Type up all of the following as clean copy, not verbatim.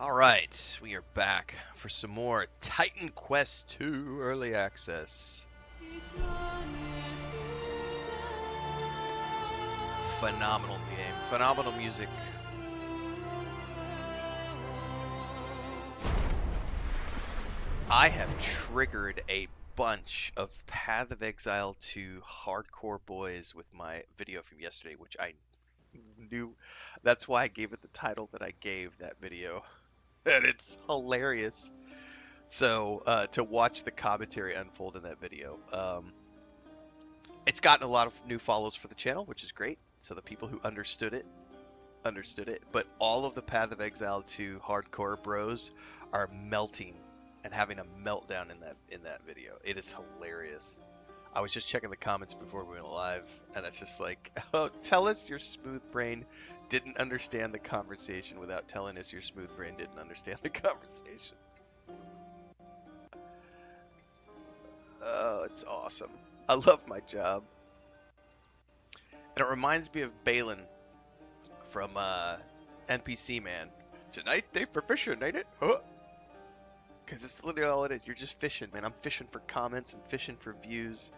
Alright, we are back for some more Titan Quest 2 Early Access. Phenomenal game, phenomenal music. I have triggered a bunch of Path of Exile 2 hardcore boys with my video from yesterday, which I knew. That's why I gave it the title that I gave that video. And it's hilarious. So to watch the commentary unfold in that video, it's gotten a lot of new follows for the channel, which is great. So the people who understood it. But all of the Path of Exile 2 hardcore bros are melting and having a meltdown in that video. It is hilarious. I was just checking the comments before we went live, and it's just like, oh, tell us your smooth brain didn't understand the conversation without telling us your smooth brain didn't understand the conversation. Oh, it's awesome. I love my job. And it reminds me of Balin from NPC Man. Tonight they for fishing, ain't it? Huh? Because it's literally all it is. You're just fishing, man. I'm fishing for comments. I'm fishing for views.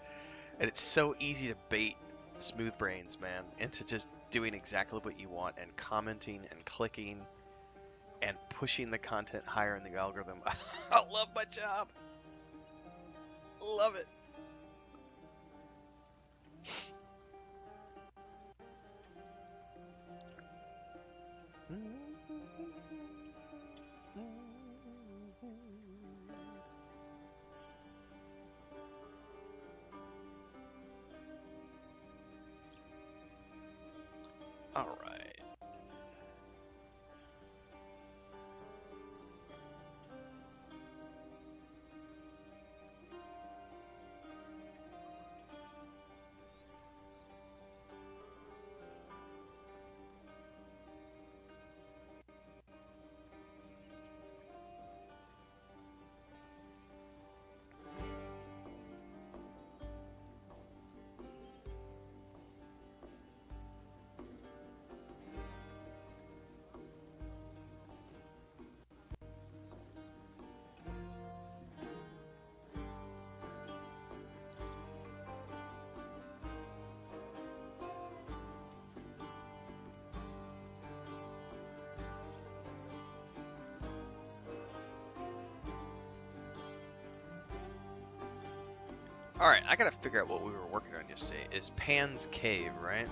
And it's so easy to bait smooth brains, man, into just doing exactly what you want and commenting and clicking and pushing the content higher in the algorithm. I love my job. Love it. All right. Alright, I gotta figure out what we were working on yesterday. It's Pan's Cave, right?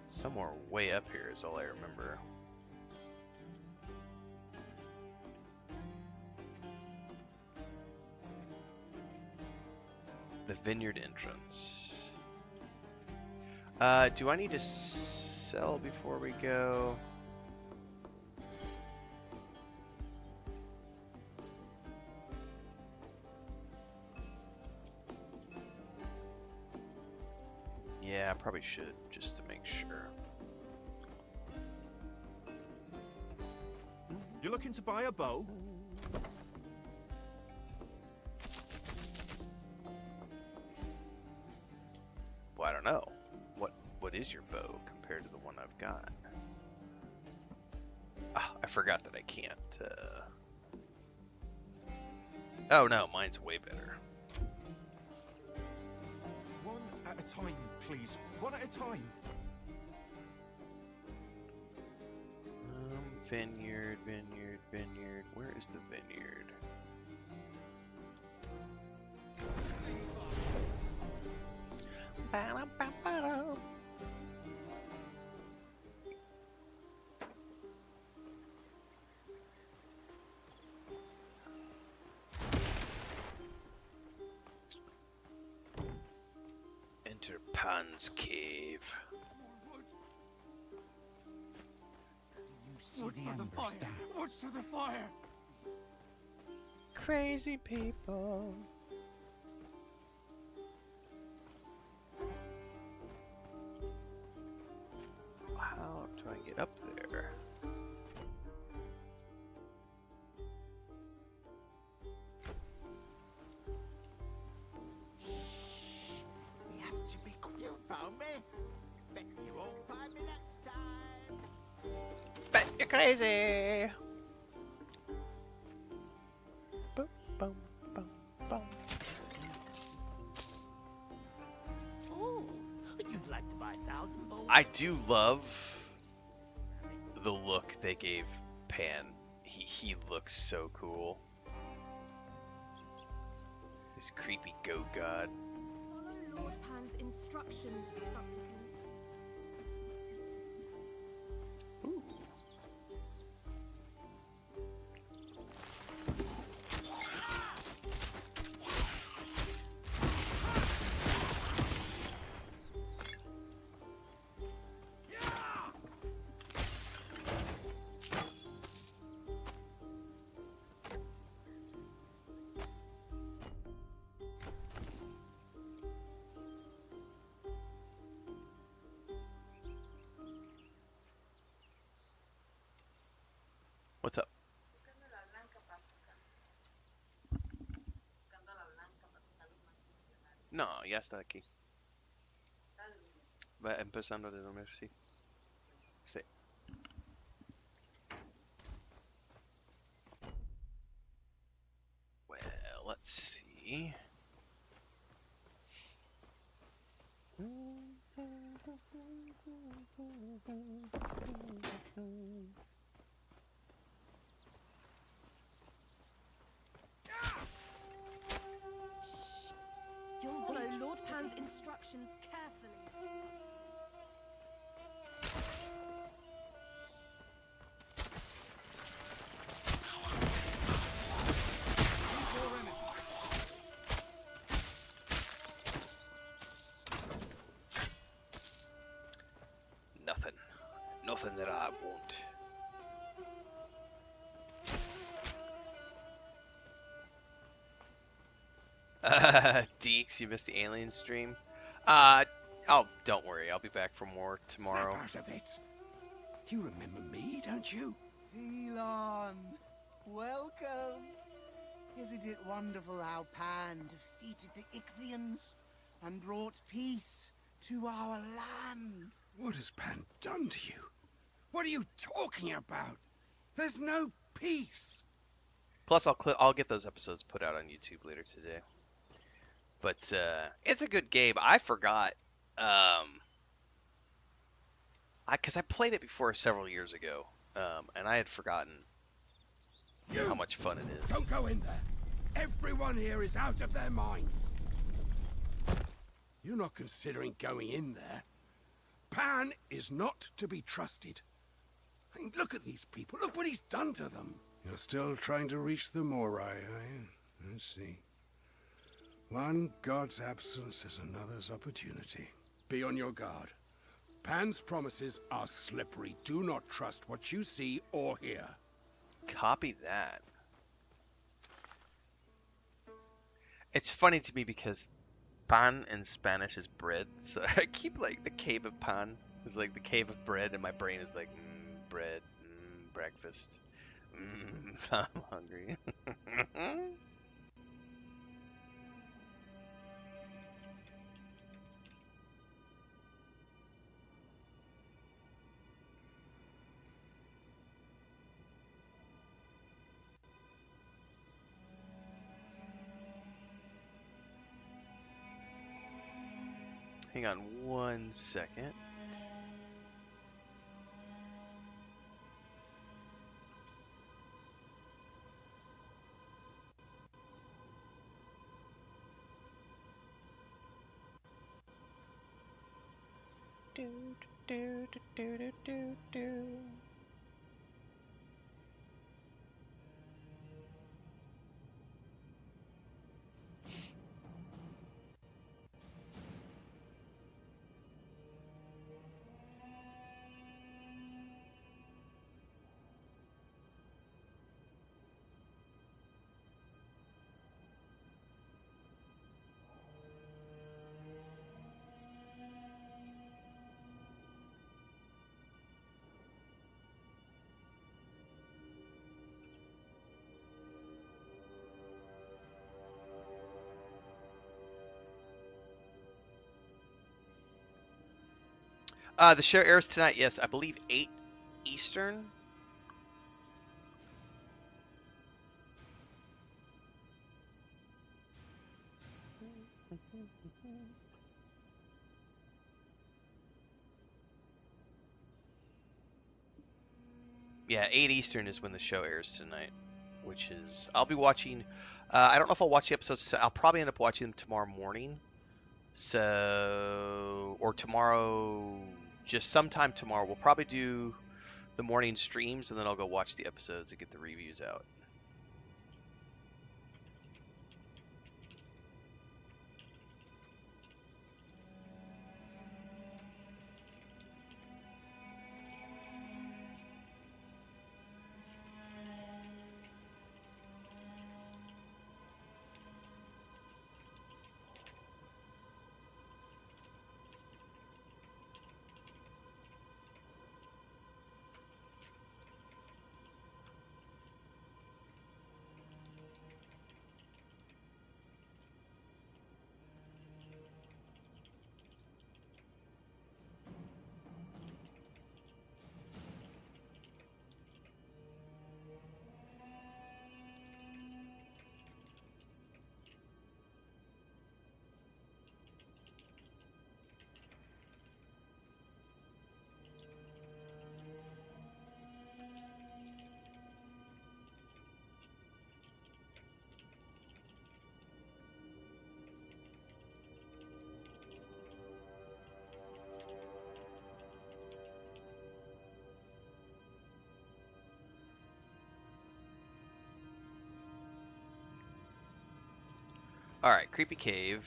Somewhere way up here is all I remember. The vineyard entrance. Do I need to sell before we go? Yeah, I probably should, just to make sure. You're looking to buy a bow? Well, I don't know. What is your bow compared to the one I've got? Ah, I forgot that I can't. Oh no, mine's way better. One at a time, please. One at a time. Vineyard. Where is the vineyard? Enter Pan's Cave. Watch for the fire! Watch for the fire! Crazy people. You're crazy. Boom, boom, boom, boom. Oh, you'd like to buy 1,000 bowls? I do love the look they gave Pan. He looks so cool. This creepy goat god. Follow Lord Pan's instructions, supplicant. Ooh. What's up? No, ya está aquí. Va empezando de dormir, sí. Sí. Well, let's see. Shh! You'll follow Lord Pan's instructions carefully. Nothing. Nothing that I won't. Deeks, you missed the alien stream. Oh, don't worry. I'll be back for more tomorrow. Snap out of it. You remember me, don't you? Elon, welcome. Isn't it wonderful how Pan defeated the Ichthians and brought peace to our land? What has Pan done to you? What are you talking about? There's no peace. Plus, I'll get those episodes put out on YouTube later today. But it's a good game. I forgot, because I played it before several years ago, and I had forgotten how much fun it is. Don't go in there. Everyone here is out of their minds. You're not considering going in there. Pan is not to be trusted. I mean, look at these people. Look what he's done to them. You're still trying to reach the Moirai, are you? I see. One god's absence is another's opportunity. Be on your guard. Pan's promises are slippery. Do not trust what you see or hear. Copy that. It's funny to me because pan in Spanish is bread, so I keep like the cave of pan is like the cave of bread, and my brain is like bread, breakfast. I'm hungry. Hang on 1 second. Do, do, do, do, do, do, do. The show airs tonight, yes, I believe 8 Eastern. Yeah, 8 Eastern is when the show airs tonight, which is I'll be watching. I don't know if I'll watch the episodes. I'll probably end up watching them tomorrow morning. So, or tomorrow, just sometime tomorrow. We'll probably do the morning streams, and then I'll go watch the episodes and get the reviews out. All right, creepy cave.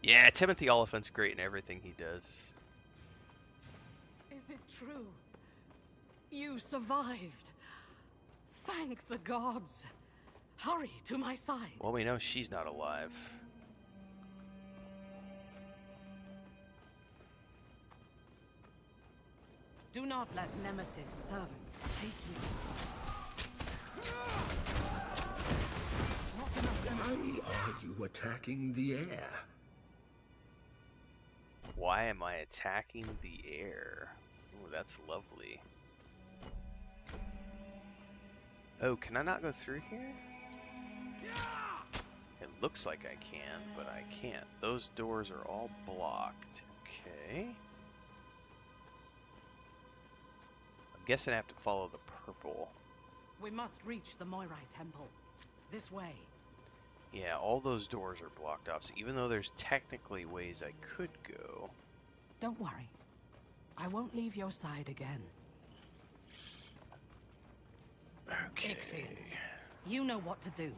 Yeah, Timothy Oliphant's great in everything he does. Is it true? You survived. Thank the gods. Hurry to my side. Well, we know she's not alive. Do not let Nemesis servants take you. Why are you attacking the air? Why am I attacking the air? Ooh, that's lovely. Oh, can I not go through here? It looks like I can, but I can't. Those doors are all blocked. Okay. I'm guessing I have to follow the purple. We must reach the Moirai temple. This way. Yeah, all those doors are blocked off, so even though there's technically ways I could go... Don't worry. I won't leave your side again. Okay. Ichthyans, you know what to do.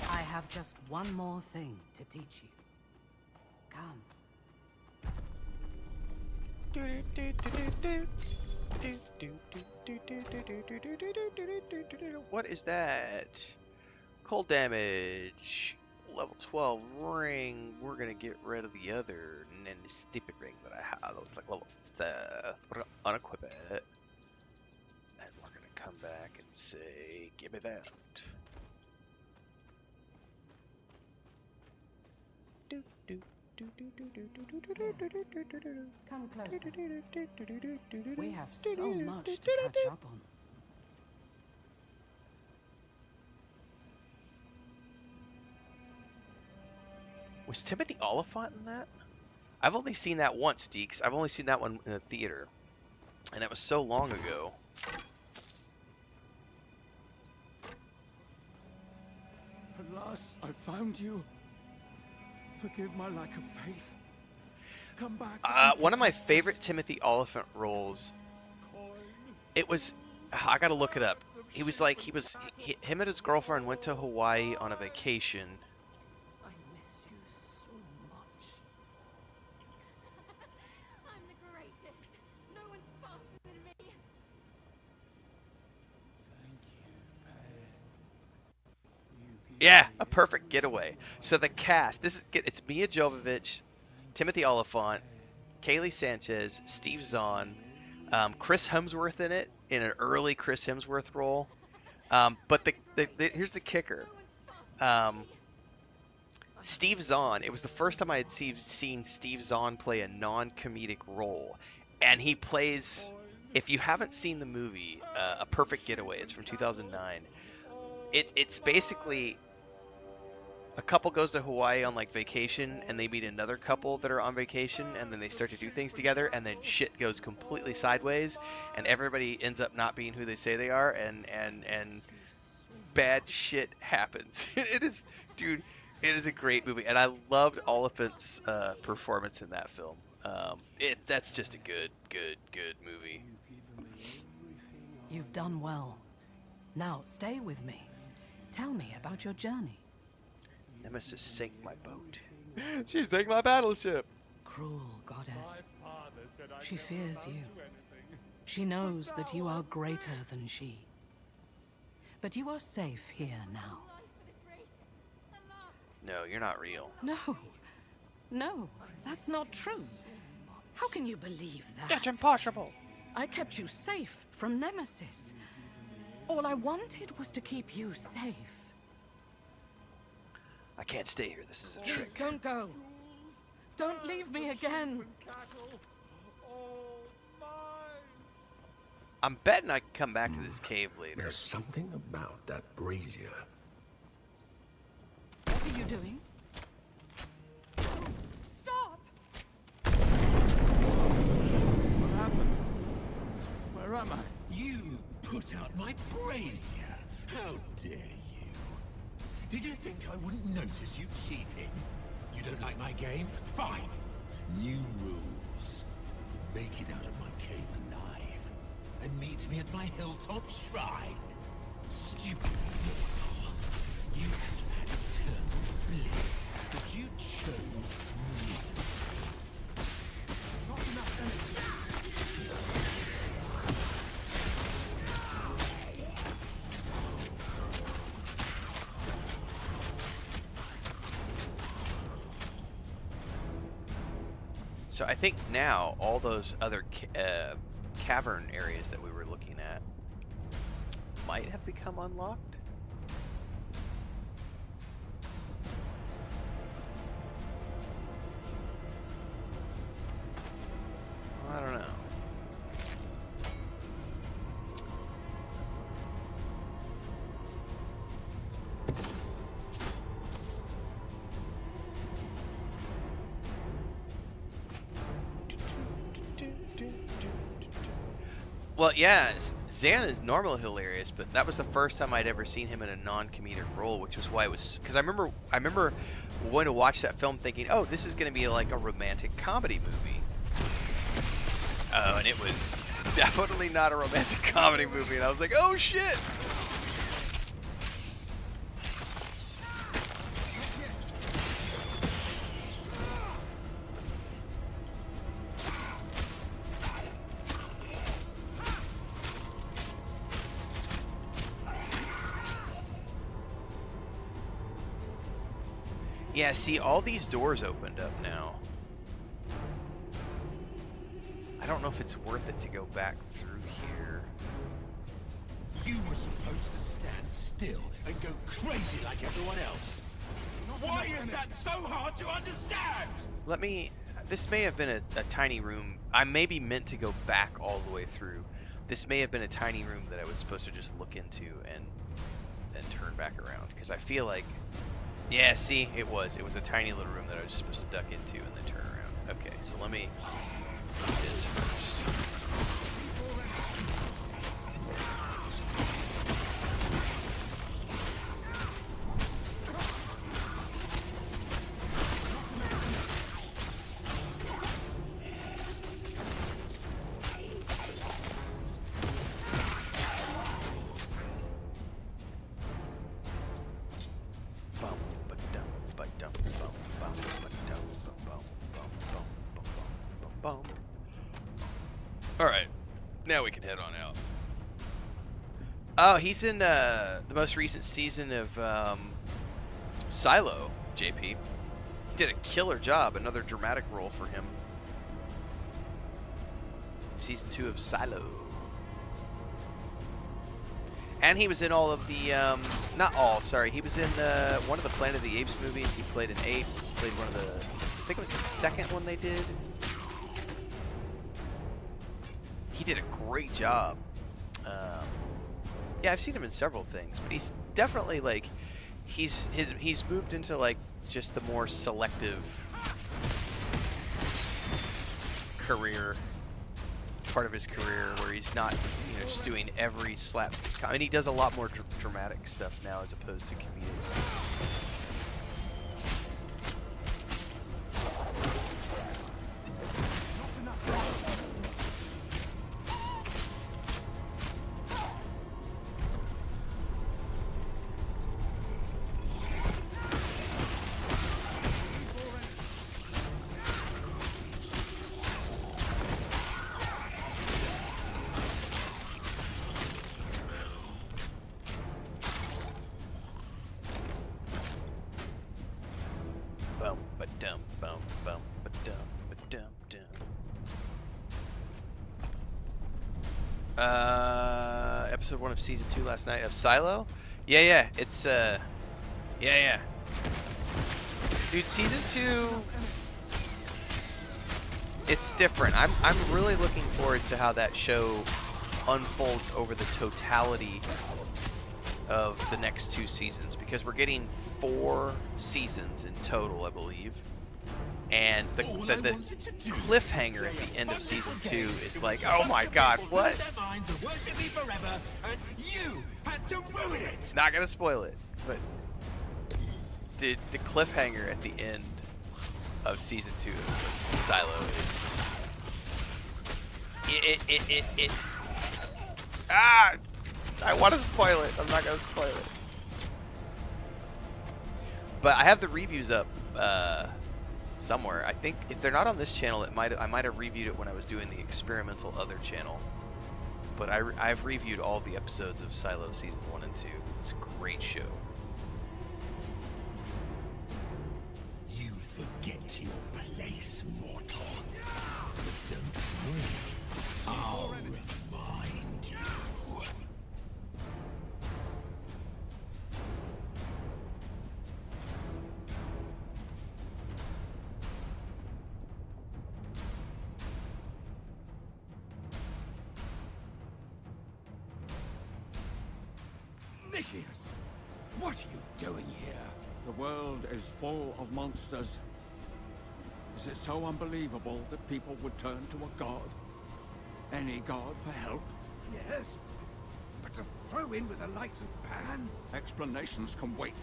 I have just one more thing to teach you. Come. What is that? Cold damage. Level 12 ring. We're gonna get rid of the other and then the stupid ring that I have. That was like level 3. We're gonna unequip it. And we're gonna come back and say, give me that. Come closer. We have so much to catch up on. Was Timothy Oliphant in that? I've only seen that once, Deeks. I've only seen that one in the theater. And it was so long ago. At last, I found you. Forgive my lack of faith. Come back. One of my favorite Timothy Oliphant roles. It was. I gotta look it up. He was like him and his girlfriend went to Hawaii on a vacation. I miss you so much. I'm the greatest. No one's faster than me. Yeah, a perfect getaway. So the cast. It's Mia Jovovich, Timothy Oliphant, Kaylee Sanchez, Steve Zahn, Chris Hemsworth in it, in an early Chris Hemsworth role. But here's the kicker. Steve Zahn. It was the first time I had seen Steve Zahn play a non-comedic role, and he plays. If you haven't seen the movie, A Perfect Getaway, it's from 2009. It's basically a couple goes to Hawaii on like vacation, and they meet another couple that are on vacation, and then they start to do things together, and then shit goes completely sideways, and everybody ends up not being who they say they are, and bad shit happens. It is, dude, it is a great movie, and I loved Oliphant's performance in that film. That's just a good movie. You've done well. Now stay with me. Tell me about your journey. Nemesis sank my boat. She sank my battleship. Cruel goddess. She fears you. She knows that you are greater than she. But you are safe here now. No, you're not real. No, that's not true. How can you believe that? That's impossible. I kept you safe from Nemesis. All I wanted was to keep you safe. I can't stay here. This is a Please, trick. don't go. Don't leave me again. I'm betting I can come back to this cave later. There's something about that brazier. What are you doing? Stop! What happened? Where am I? You put out my brazier! How dare you! Did you think I wouldn't notice you cheating? You don't like my game? Fine! New rules. Make it out of my cave alive, and meet me at my hilltop shrine. Stupid mortal. You could have had eternal bliss, but you chose misery. Not enough energy. So I think now all those other cavern areas that we were looking at might have become unlocked. I don't know. Well, yeah, Zan is normal hilarious, but that was the first time I'd ever seen him in a non-comedic role, which was why it was. Because I remember going to watch that film thinking, oh, this is going to be like a romantic comedy movie. Oh, and it was definitely not a romantic comedy movie, and I was like, oh shit. Yeah, see, all these doors opened up now. I don't know if it's worth it to go back through here. You were supposed to stand still and go crazy like everyone else. Why is that so hard to understand? Let me... This may have been a tiny room. I may be meant to go back all the way through. This may have been a tiny room that I was supposed to just look into and then turn back around. Because I feel like... Yeah, see, it was. It was a tiny little room that I was supposed to duck into and then turn around. Okay, so let me do this first. Alright, now we can head on out. Oh, he's in the most recent season of Silo, JP. Did a killer job, another dramatic role for him. Season 2 of Silo. And he was in all of the, not all, sorry. He was in one of the Planet of the Apes movies. He played an ape. He played one of the, I think it was the second one they did. He did a great job. Yeah, I've seen him in several things, but he's definitely like, he's moved into like just the more selective career, part of his career where he's not, you know, just doing every slapstick. I mean, he does a lot more dramatic stuff now as opposed to comedic. Episode 1 of season 2 last night of Silo. Yeah, it's yeah. Dude, season 2, it's different. I'm really looking forward to how that show unfolds over the totality of the next 2 seasons, because we're getting 4 seasons in total, I believe. And the cliffhanger at the end of season 2 is like, oh my god, what? Not gonna spoil it, but dude, the cliffhanger at the end of season 2 of Silo is I want to spoil it. I'm not gonna spoil it. But I have the reviews up somewhere. I think if they're not on this channel, I might have reviewed it when I was doing the experimental other channel. But I've reviewed all the episodes of Silo season 1 and 2. It's a great show. You forget your place, mortal. But don't worry, I'll remind you. Nicias, what are you doing here? The world is full of monsters. Is it so unbelievable that people would turn to a god? Any god for help? Yes, but to throw in with the likes of Pan? Explanations can wait.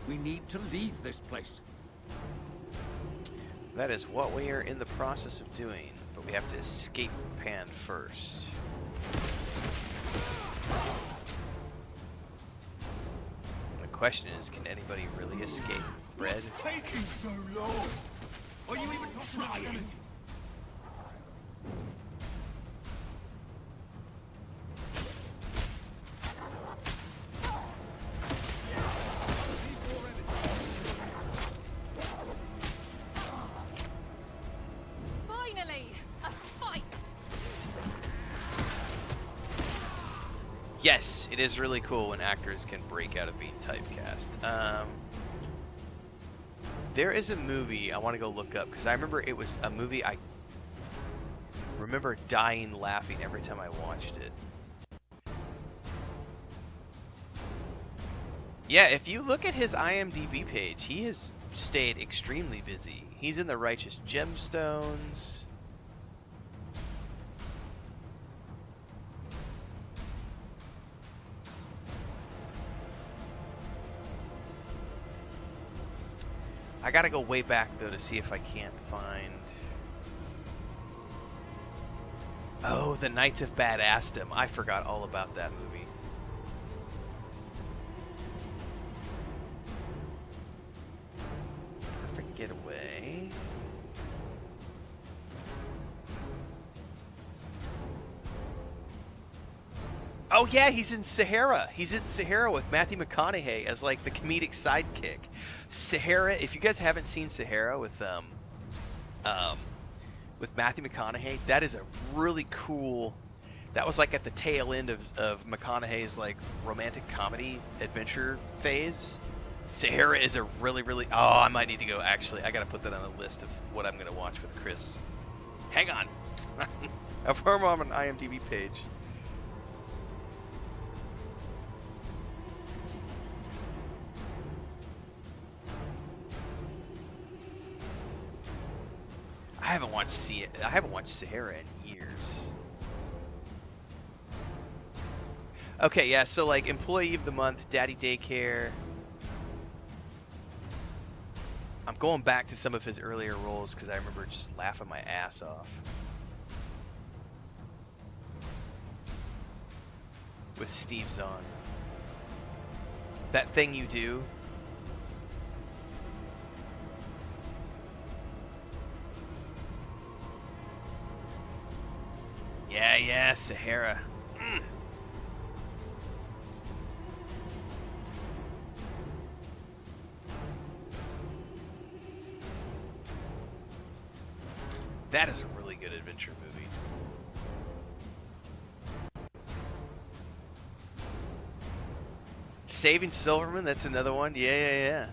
We need to leave this place. That is what we are in the process of doing, but we have to escape Pan first. The question is, can anybody really escape Red? What's taking so long? Are you even trying? Finally, a fight. Yes, it is really cool when actors can break out of being typecast. There is a movie I want to go look up, because I remember it was a movie I remember dying laughing every time I watched it. Yeah, if you look at his IMDb page, he has stayed extremely busy. He's in the Righteous Gemstones. I gotta go way back though to see if I can't find. Oh, The Knights of Badassdom. I forgot all about that movie. Perfect Getaway. Oh yeah, he's in Sahara. He's in Sahara with Matthew McConaughey as like the comedic sidekick. Sahara. If you guys haven't seen Sahara with Matthew McConaughey, that is a really cool. That was like at the tail end of McConaughey's like romantic comedy adventure phase. Sahara is a really, really... Oh, I might need to go. Actually, I got to put that on a list of what I'm going to watch with Chris. Hang on. I've heard on an IMDb page. I haven't watched Sahara in years. Okay, yeah, so like Employee of the Month, Daddy Daycare. I'm going back to some of his earlier roles because I remember just laughing my ass off. With Steve Zahn. That Thing You Do. Yeah, Sahara. That is a really good adventure movie. Saving Silverman, that's another one. Yeah.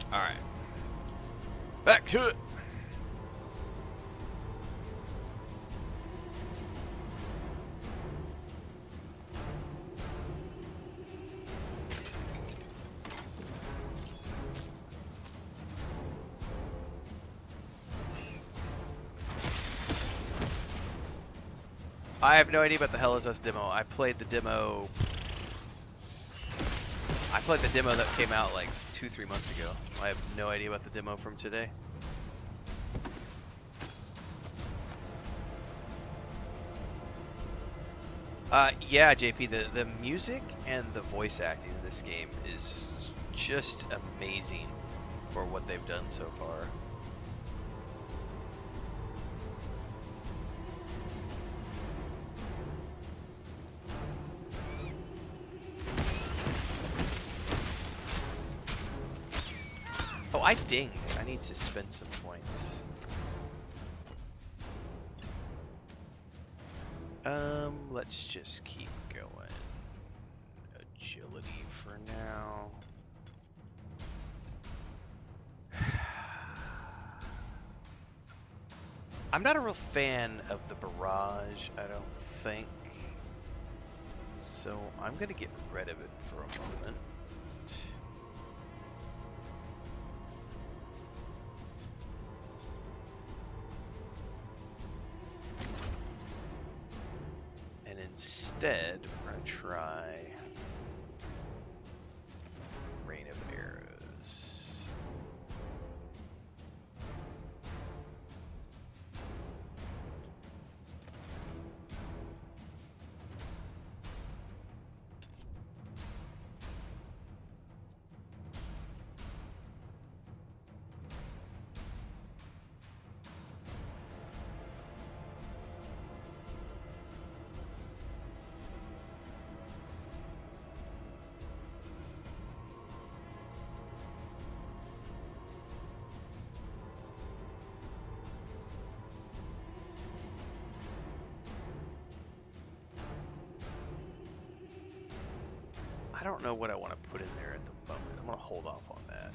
Alright. Back to it. I have no idea about the Hell Is Us demo. I played the demo that came out like 2-3 months ago. I have no idea about the demo from today. Yeah, JP, the music and the voice acting in this game is just amazing for what they've done so far. Oh, I dinged. I need to spend some points. Let's just keep going. Agility for now. I'm not a real fan of the barrage, I don't think. So I'm gonna get rid of it for a moment. Instead, we're going to try Rain of Arrows. I don't know what I want to put in there at the moment. I'm going to hold off on that.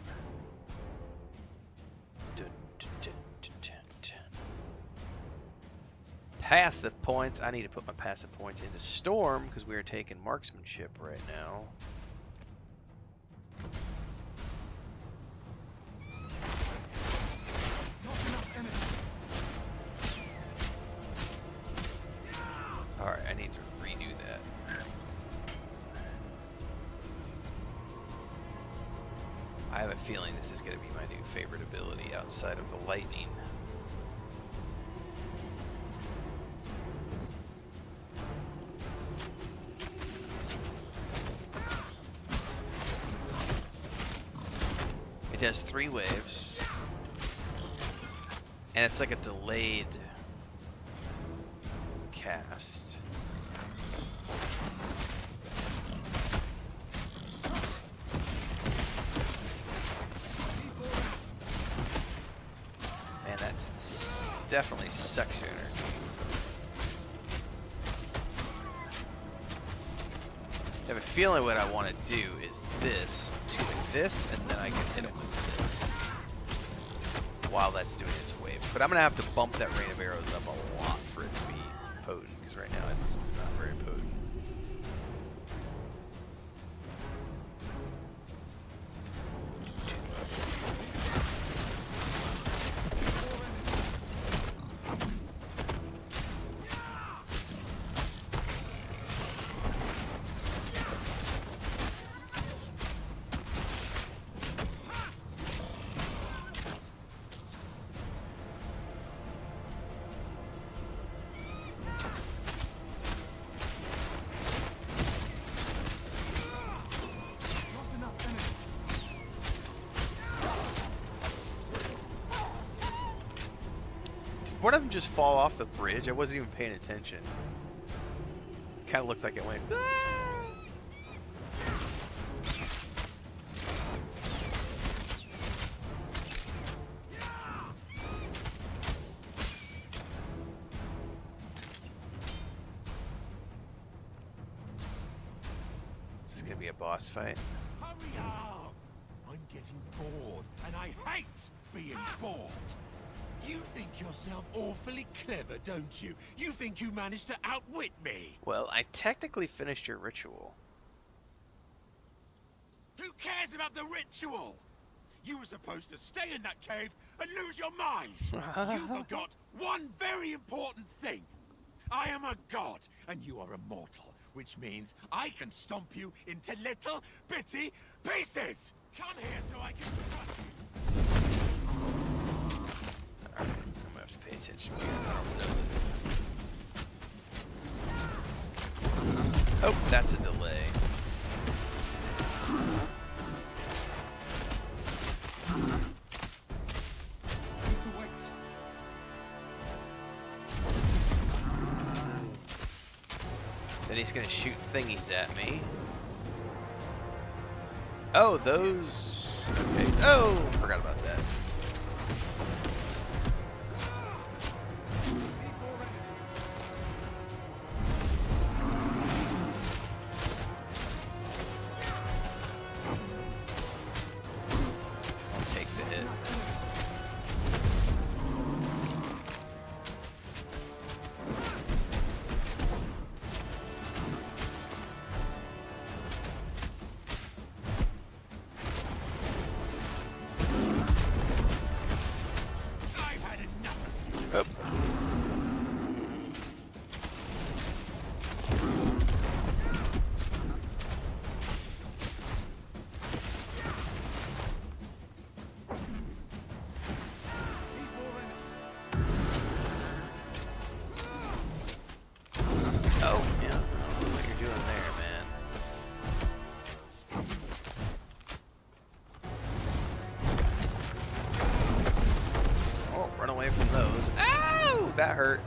Dun, dun, dun, dun, dun, dun. passive points. I need to put my passive points into Storm because we are taking marksmanship right now. Alright, I need to redo that. I have a feeling this is going to be my new favorite ability outside of the lightning. It has 3 waves, and it's like a delayed cast. Man, that's definitely section energy. I have a feeling what I want to do is this, this, and then I can hit him with this while that's doing its wave. But I'm going to have to bump that rain of arrows up a lot for it to be potent, because right now it's not very potent. One of them just fall off the bridge. I wasn't even paying attention. Kind of looked like it went. "Ah!" This is gonna be a boss fight. Hurry up! I'm getting bored, and I hate being bored. You think yourself awfully clever, don't you? You think you managed to outwit me? Well, I technically finished your ritual. Who cares about the ritual? You were supposed to stay in that cave and lose your mind. You forgot one very important thing. I am a god, and you are a mortal, which means I can stomp you into little, bitty pieces. Come here so I can crush you. Alright, I'm gonna have to pay attention. I don't know. Oh, that's a delay. Then he's gonna shoot thingies at me. Oh, those. Okay. Oh, forgot about that. I'll take the hit. I've had enough. Oh. Oh, yeah. I don't know what you're doing there, man. Oh, run away from those. Ow! That hurt.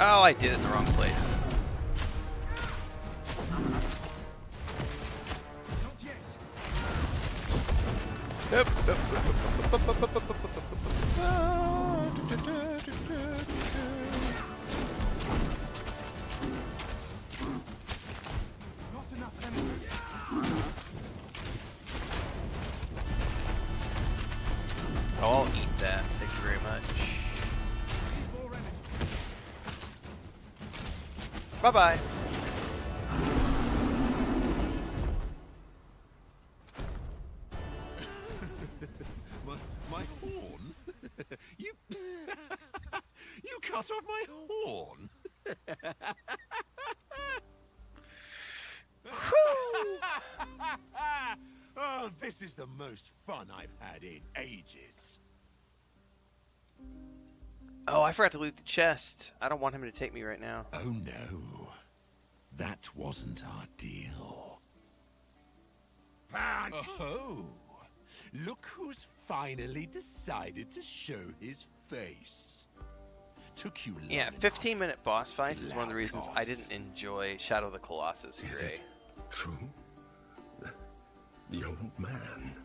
Oh, I did it in the wrong place. Nope. Not enough enemies. Oh, I'll eat that. Thank you very much. More energy. Bye-bye. My horn? You... you cut off my horn? Oh, this is the most fun I've had in ages. Oh, I forgot to loot the chest. I don't want him to take me right now. Oh no, that wasn't our deal. Pan! Oh, look who's finally decided to show his face. Took you long Yeah, enough. 15-minute boss fights is one of the Loud reasons I costs. didn't enjoy Shadow of the Colossus Is Gray. it true? The old man,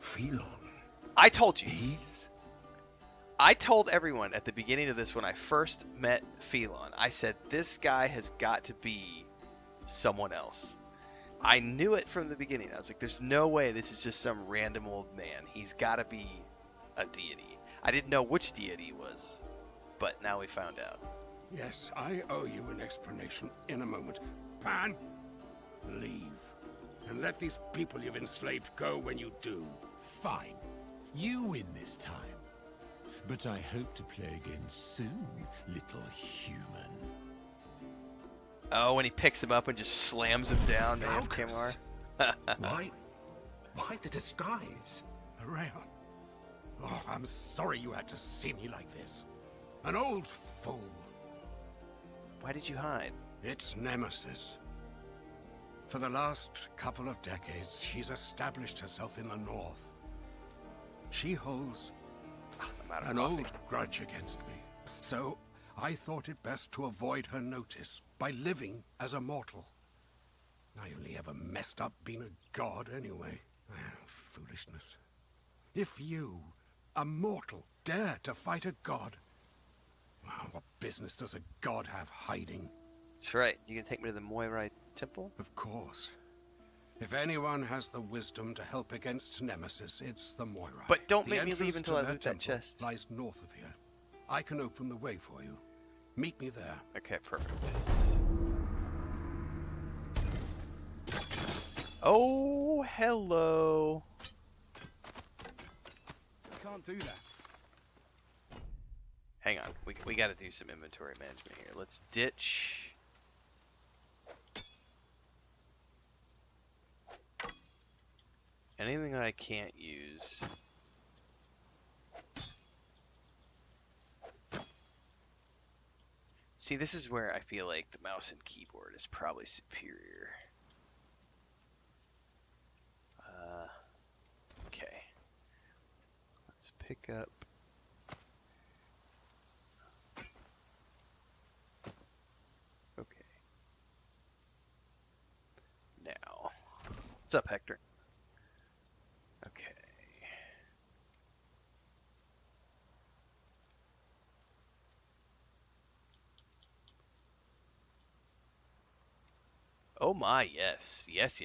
Phelon, I told you. he's... I told everyone at the beginning of this when I first met Phelon, I said, this guy has got to be someone else. I knew it from the beginning. I was like, there's no way this is just some random old man. He's got to be a deity. I didn't know which deity he was, but now we found out. Yes, I owe you an explanation in a moment. Pan, leave. And let these people you've enslaved go when you do. Fine. You win this time. But I hope to play again soon, little human. Oh, when he picks him up and just slams him down, man, Malchus. Kamar. Why the disguise? Rayon. Oh, I'm sorry you had to see me like this. An old fool. Why did you hide? It's Nemesis. For the last couple of decades, she's established herself in the north. She holds I'm out of an coffee. old grudge against me. So I thought it best to avoid her notice by living as a mortal. I only ever messed up being a god anyway. Foolishness. If you, a mortal, dare to fight a god, well, what business does a god have hiding? That's right. You can take me to the Moirai temple? Of course. If anyone has the wisdom to help against Nemesis, it's the Moirai. But don't The make me leave entrance until to I their loot that temple chest. lies north of here. I can open the way for you. Meet me there. Okay, perfect. Oh, hello. Can't do that. Hang on. We got to do some inventory management here. Let's ditch. Anything that I can't use. See, this is where I feel like the mouse and keyboard is probably superior. Okay. Let's pick up. Okay. Now. What's up, Hector? Okay. Oh my, yes. Yes.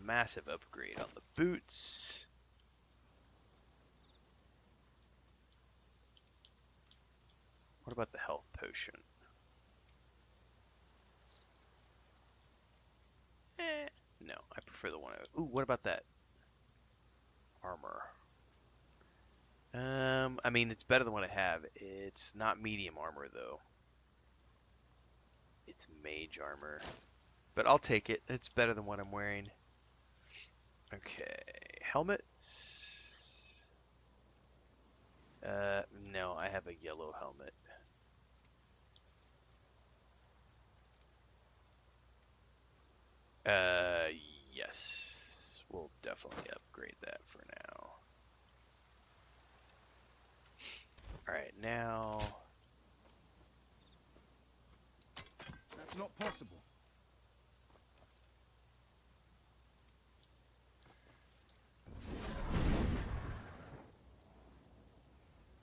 Massive upgrade on the boots. What about the health potion? No, I prefer the one. Ooh, what about that? Armor. I mean, it's better than what I have. It's not medium armor, though. It's mage armor. But I'll take it. It's better than what I'm wearing. Okay. Helmets. No, I have a yellow helmet. Yes. We'll definitely upgrade that for now. Alright, now... possible.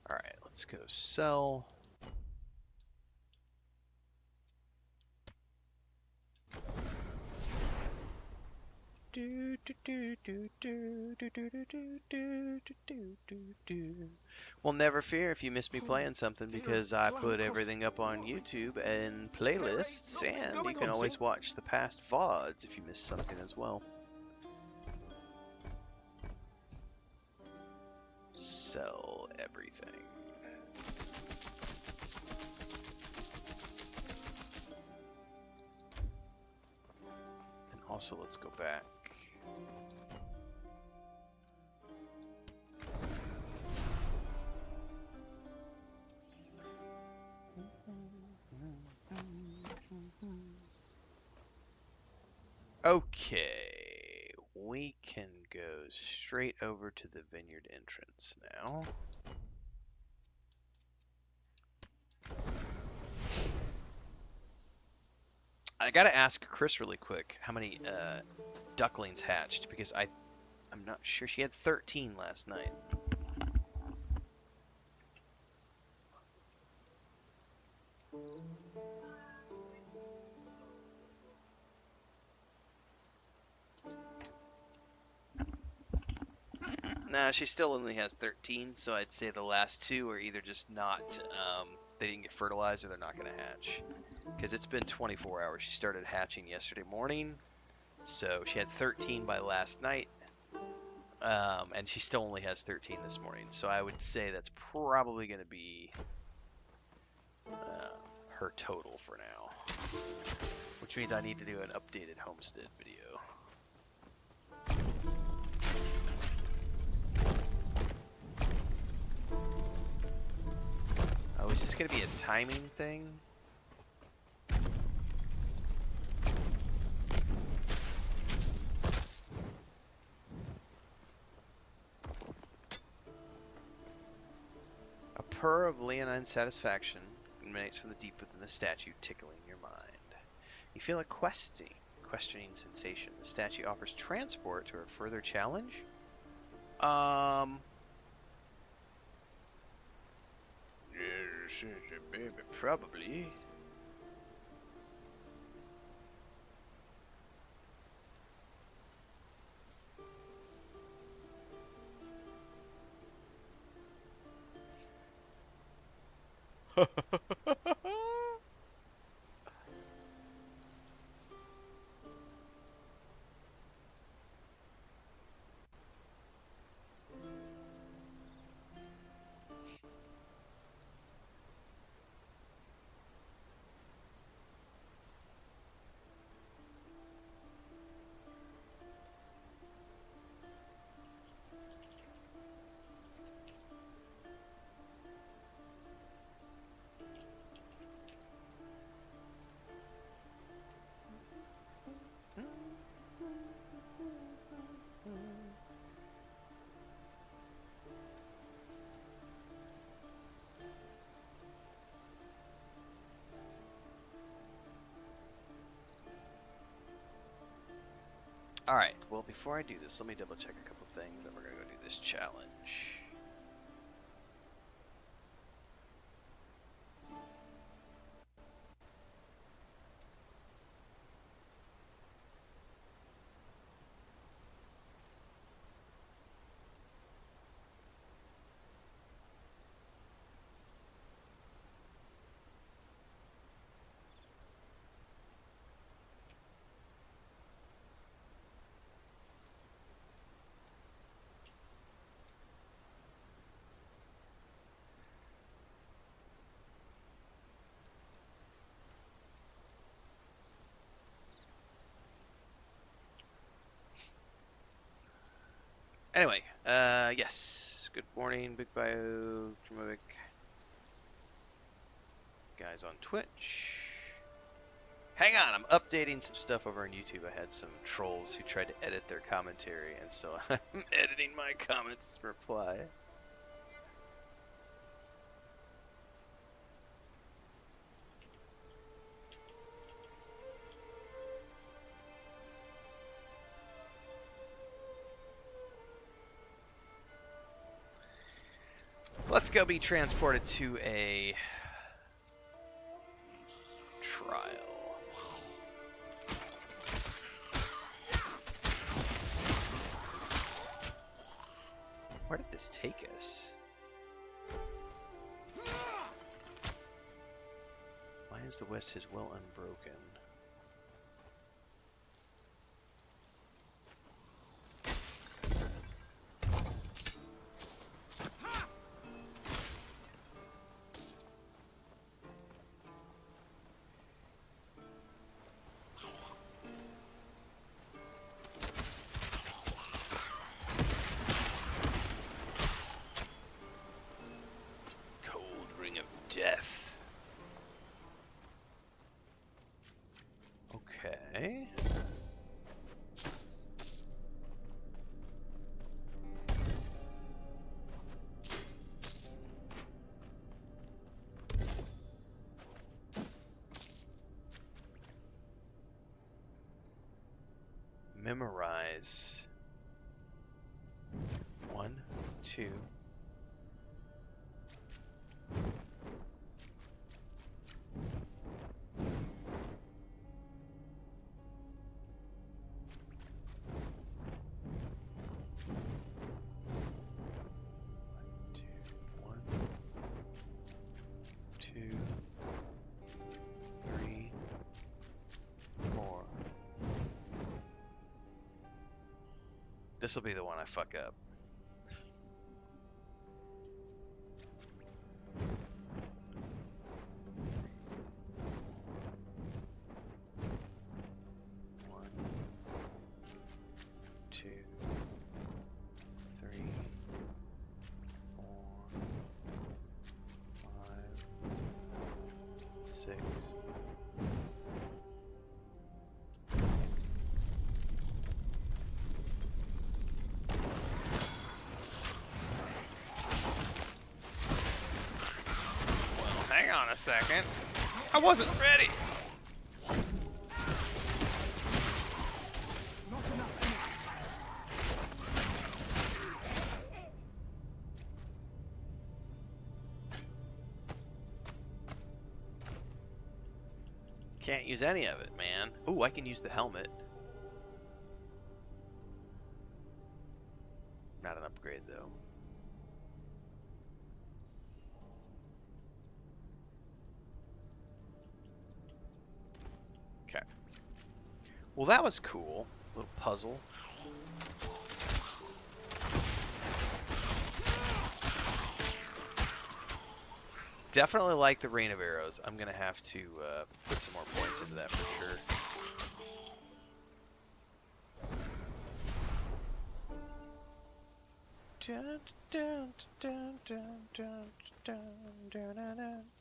All right, let's go sell. Well, never fear if you miss me playing something, because I put everything up on YouTube and playlists, and you can always watch the past VODs if you missed something as well. Sell everything. And also, let's go back. Okay, we can go straight over to the vineyard entrance now. I gotta ask Chris really quick how many ducklings hatched, because I'm not sure. She had 13 last night. Nah, she still only has 13, so I'd say the last two are either just not, they didn't get fertilized, or they're not going to hatch. Because it's been 24 hours. She started hatching yesterday morning, so she had 13 by last night, and she still only has 13 this morning. So I would say that's probably going to be her total for now. Which means I need to do an updated homestead video. Oh, is this going to be a timing thing? A purr of leonine satisfaction emanates from the deep within the statue, tickling your mind. You feel a questioning sensation. The statue offers transport to a further challenge? Probably. Alright, well, before I do this, let me double check a couple things, then we're gonna go do this challenge. Anyway, yes. Good morning, Big Bio, Drimovic. Guys on Twitch. Hang on, I'm updating some stuff over on YouTube. I had some trolls who tried to edit their commentary, and so I'm editing my comments reply. let's go be transported to a trial. Where did this take us? Why is the West his will unbroken? Death. Okay. Memorize. 1, 2. This will be the one I fuck up. One, 2, 3, 4, 5, 6. Hang on a second. I wasn't ready. Can't use any of it, man. Ooh, I can use the helmet. Not an upgrade, though. Okay. Well, that was cool. Little puzzle. Definitely like the Rain of Arrows. I'm going to have to put some more points into that for sure.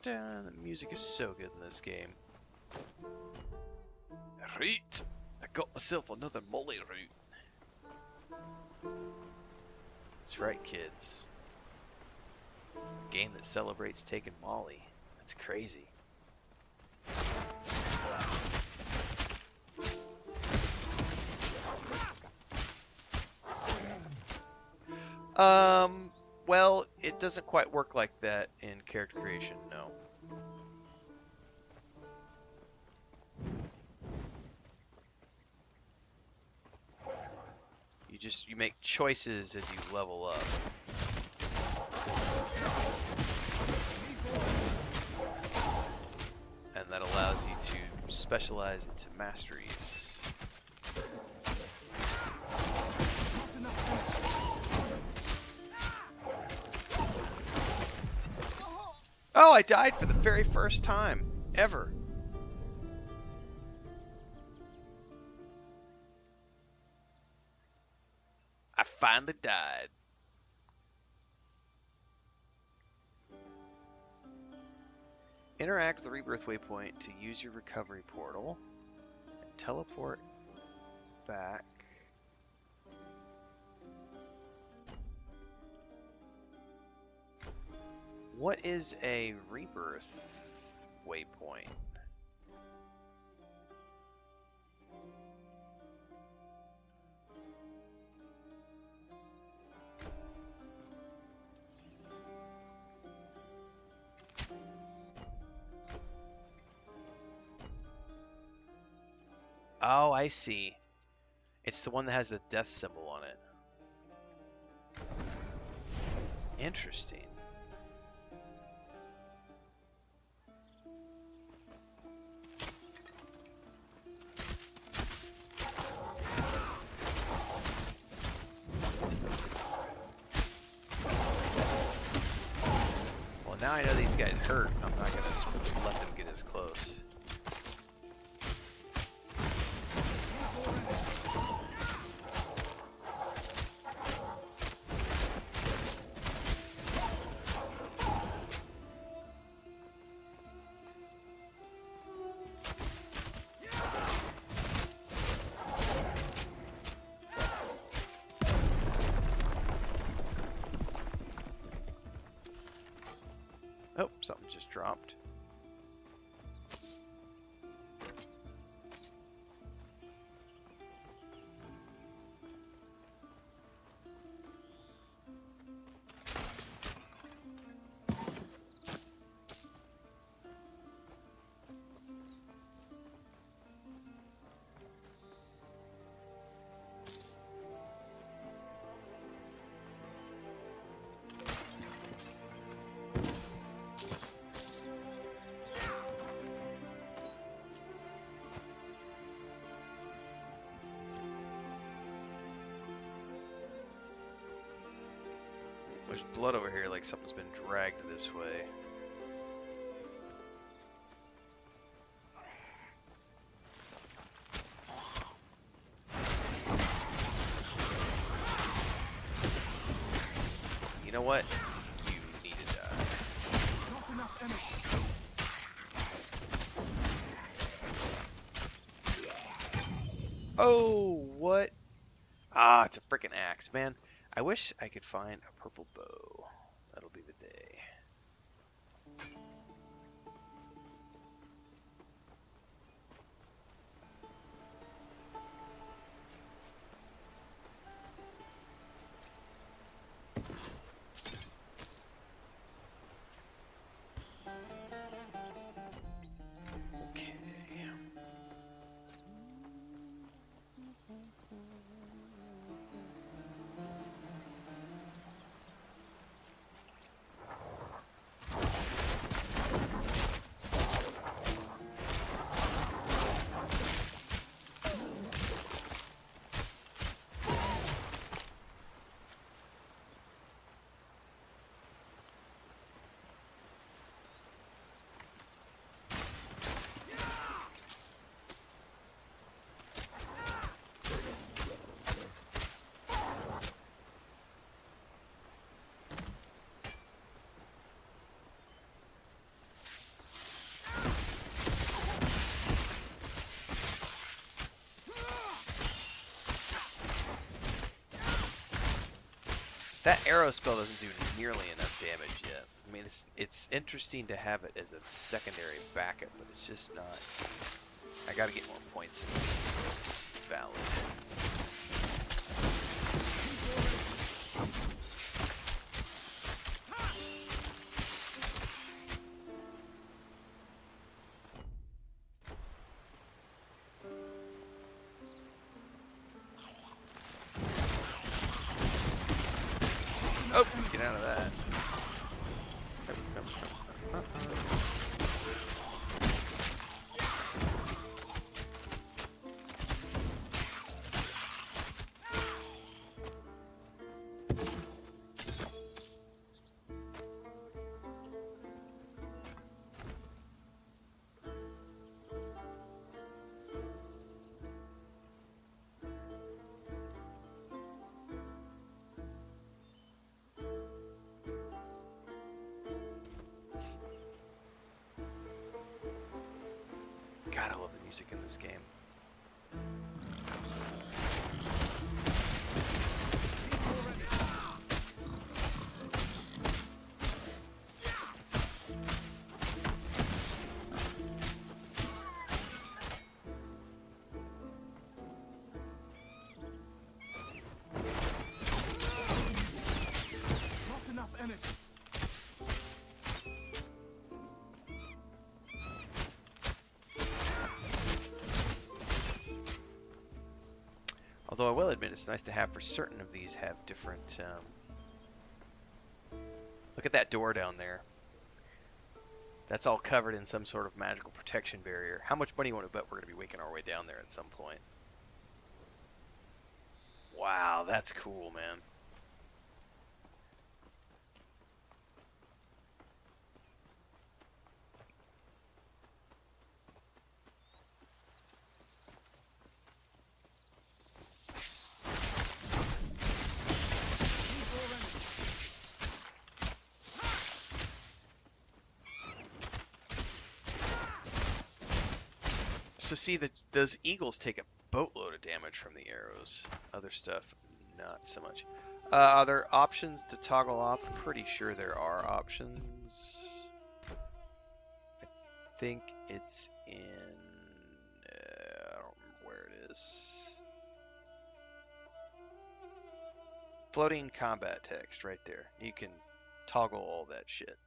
The music is so good in this game. Right, I got myself another Moirai route. That's right, kids. Game that celebrates taking Molly. That's crazy. Well, it doesn't quite work like that in character creation, no. You make choices as you level up. And that allows you to specialize into masteries. Oh, I died for the very first time ever. I finally died. Interact with the Rebirth Waypoint to use your recovery portal and teleport back. What is a Rebirth Waypoint? Oh, I see. It's the one that has the death symbol on it. Interesting. Well, now I know these guys hurt. I'm not gonna let them get as close. Oh, something just dropped. There's blood over here, like something's been dragged this way. You know what? You need to die. Not enough energy. Oh, what? Ah, it's a freaking axe, man. I wish I could find a purple bow. That'll be the day. Okay. That arrow spell doesn't do nearly enough damage yet. I mean, it's interesting to have it as a secondary backup, but it's just not. I gotta get more points in it before it's valid. Oh, get out of that. God, I love the music in this game. Not enough energy. Although I will admit it's nice to have for certain of these have different... Look at that door down there. That's all covered in some sort of magical protection barrier. How much money you want to bet we're going to be making our way down there at some point? Wow, that's cool, man. So see, those eagles take a boatload of damage from the arrows. Other stuff, not so much. Are there options to toggle off? Pretty sure there are options. I think it's in... I don't remember where it is. Floating combat text right there. You can toggle all that shit.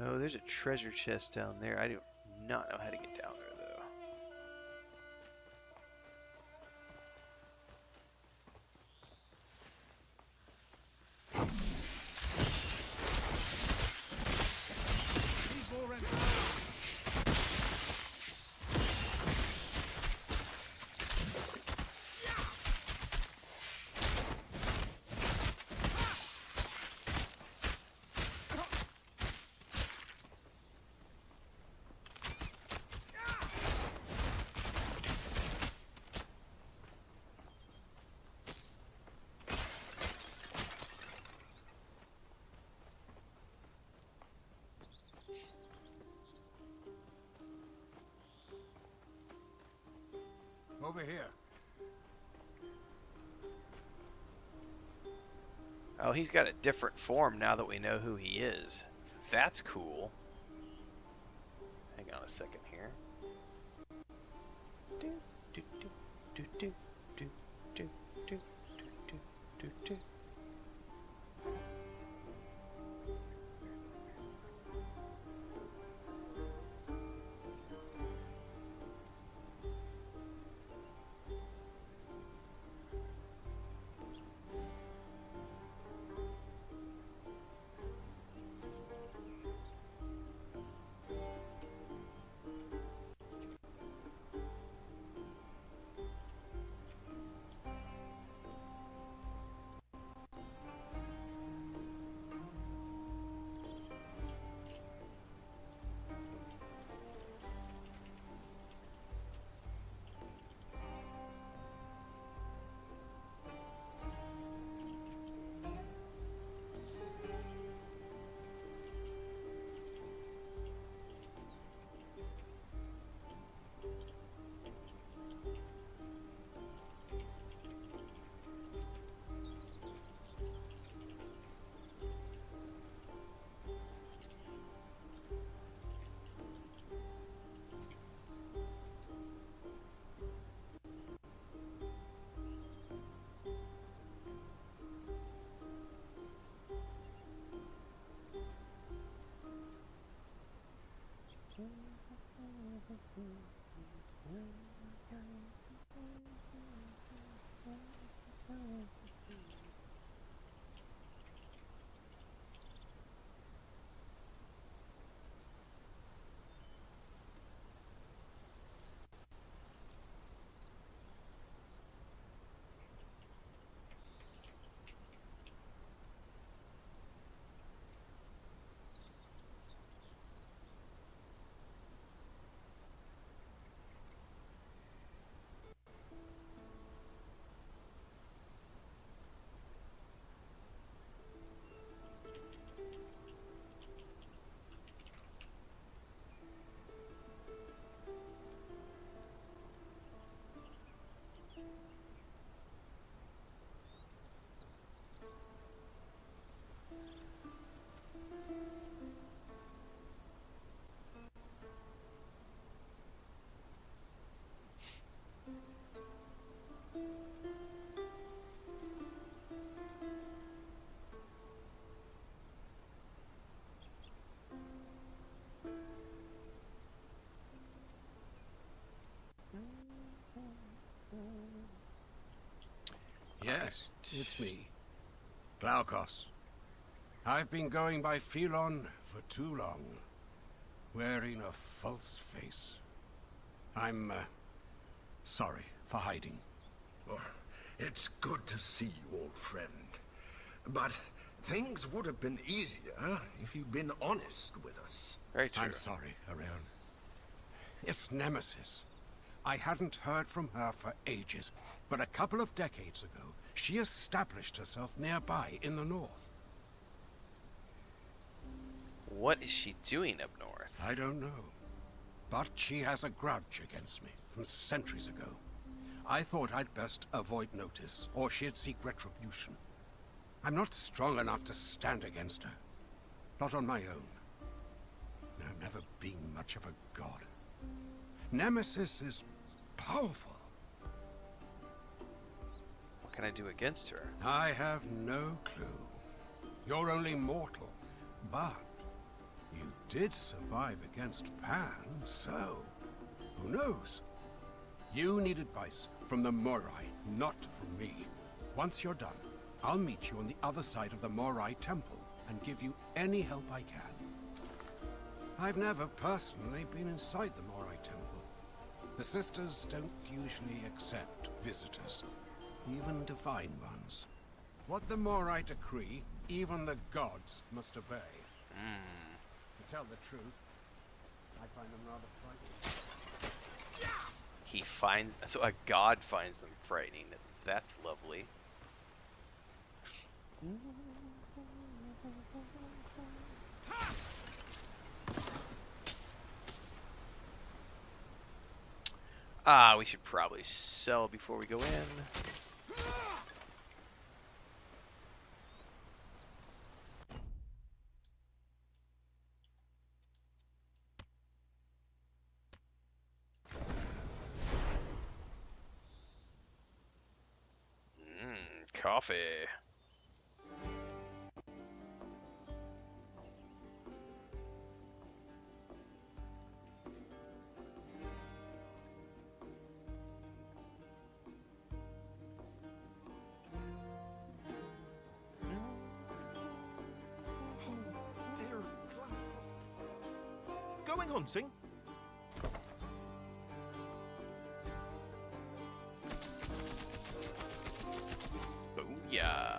Oh, there's a treasure chest down there. I do not know how to get down there, though. Over here. Oh, he's got a different form now that we know who he is. That's cool. Hang on a second here. Do, do, do, do, do, do, do, do, do, do, do. Yes, it's me. Glaukos. I've been going by Phelon for too long, wearing a false face. I'm, sorry for hiding. Oh, it's good to see you, old friend. But things would have been easier if you'd been honest with us. Very true. I'm sorry, Arion. It's Nemesis. I hadn't heard from her for ages, but a couple of decades ago, she established herself nearby in the north. What is she doing up north? I don't know, but she has a grudge against me from centuries ago. I thought I'd best avoid notice, or she'd seek retribution. I'm not strong enough to stand against her. Not on my own. I've never been much of a god. Nemesis is powerful. What can I do against her? I have no clue. You're only mortal, but you did survive against Pan, so who knows? You need advice from the Moirai, not from me. Once you're done, I'll meet you on the other side of the Moirai temple and give you any help I can. I've never personally been inside the Moirai temple. The sisters don't usually accept visitors, even divine ones. What the Moirai decree, even the gods must obey. To tell the truth, I find them rather frightening. He finds... So a god finds them frightening. That's lovely. We should probably sell before we go in. Coffee. Going hunting? Booyah.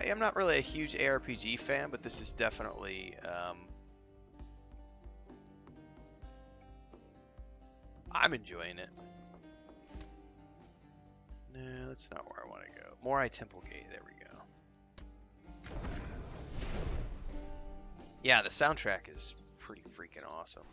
I'm not really a huge ARPG fan, but this is definitely, I'm enjoying it. No, that's not where I want to go. Moirai Temple Gate, there we go. Yeah, the soundtrack is pretty freaking awesome.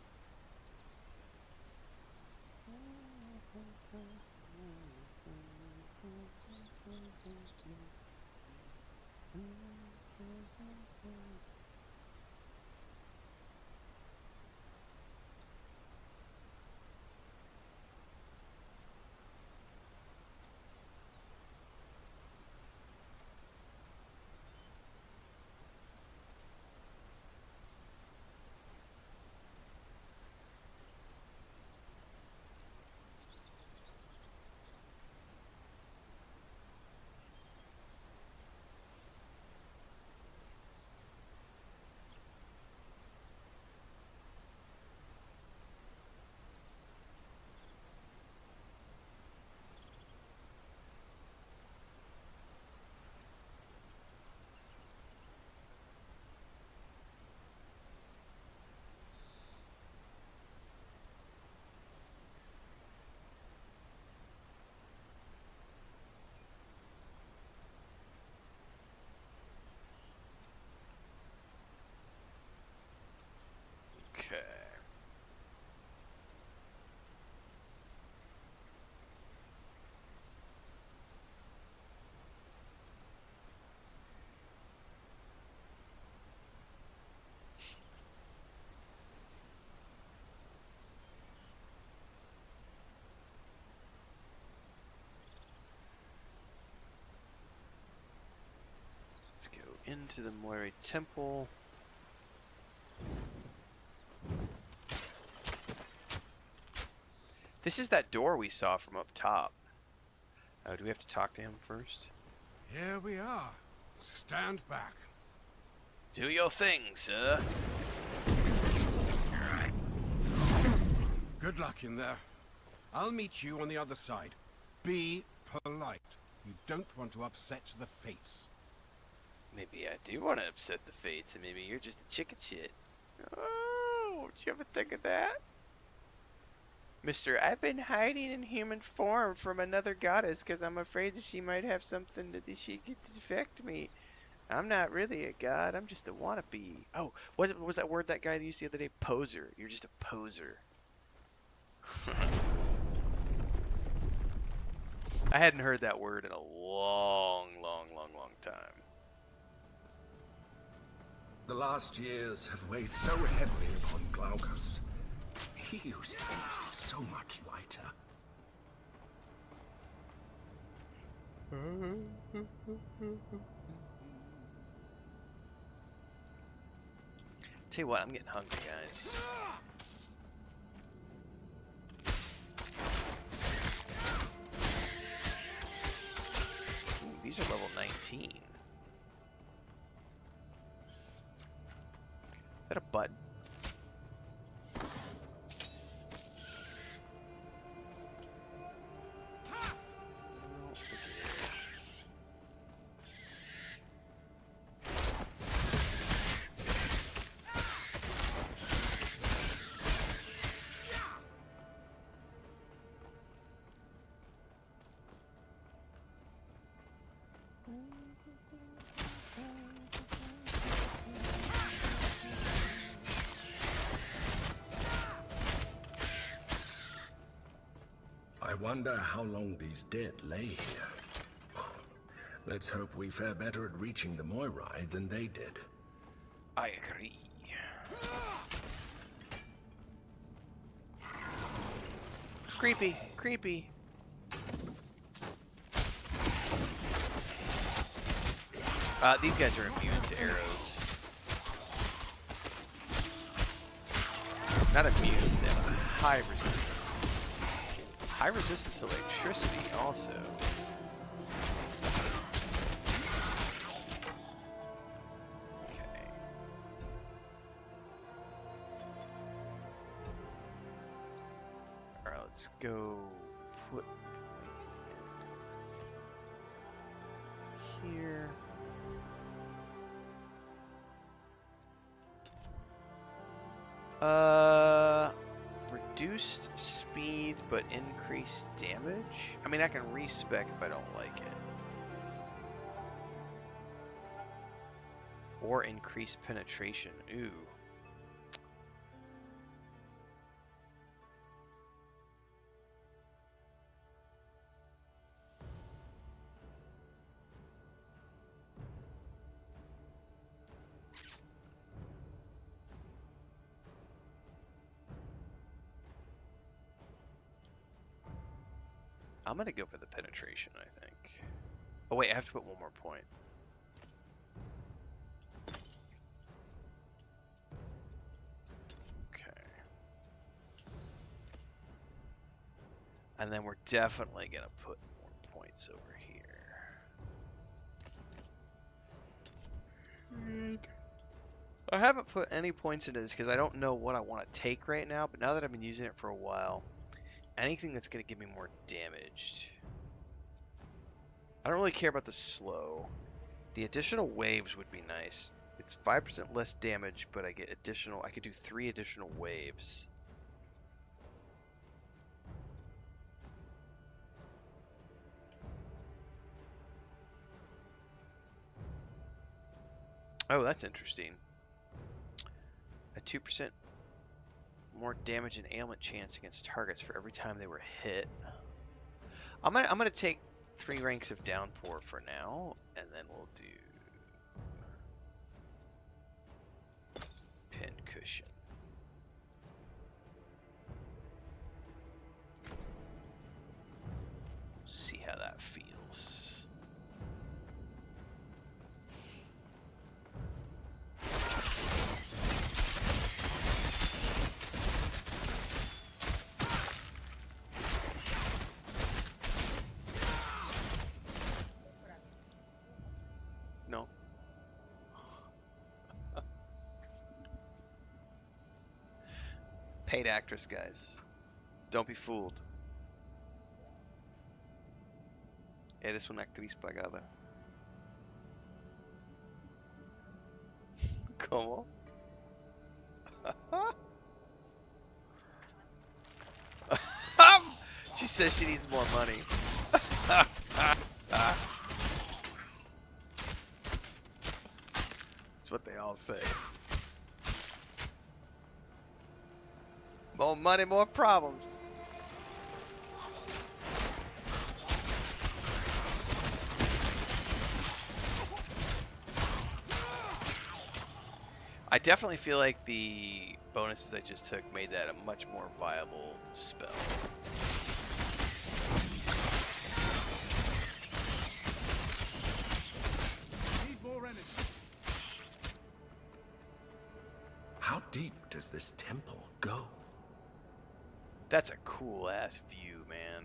into the Moirai temple. This is that door we saw from up top. Oh, do we have to talk to him first? Here we are. Stand back. Do your thing, sir. Good luck in there. I'll meet you on the other side. Be polite. You don't want to upset the fates. Maybe I do want to upset the fates, and maybe you're just a chicken shit. Oh, did you ever think of that? Mister, I've been hiding in human form from another goddess because I'm afraid that she might have something that she could affect me. I'm not really a god, I'm just a wannabe. Oh, what was that word that guy used the other day? Poser. You're just a poser. I hadn't heard that word in a long time. The last years have weighed so heavily upon Glaucus. He used to be so much lighter. Tell you what, I'm getting hungry, guys. Ooh, these are level 19. Is that a button? I wonder how long these dead lay here. Let's hope we fare better at reaching the Moirai than they did. I agree. Creepy, creepy. These guys are immune to arrows. Not immune, they have a high resistance. High resistance to electricity also. Okay. Alright, let's go put in here. Reduced speed but increased damage? I mean, I can respec if I don't like it. Or increased penetration. Ooh. I'm gonna go for the penetration, I think. Oh wait, I have to put one more point. Okay. And then we're definitely gonna put more points over here. I haven't put any points into this because I don't know what I want to take right now, but now that I've been using it for a while, anything that's going to give me more damage. I don't really care about the slow. The additional waves would be nice. It's 5% less damage, but I get additional. I could do 3 additional waves. Oh, that's interesting. A 2% more damage and ailment chance against targets for every time they were hit. I'm gonna take 3 ranks of downpour for now, and then we'll do pin cushion. See how that feels. Paid actress, guys. Don't be fooled. Eres una actriz pagada. ¿Cómo? She says she needs more money. That's what they all say. More money, more problems. I definitely feel like the bonuses I just took made that a much more viable spell. How deep does this temple go? That's a cool ass view, man.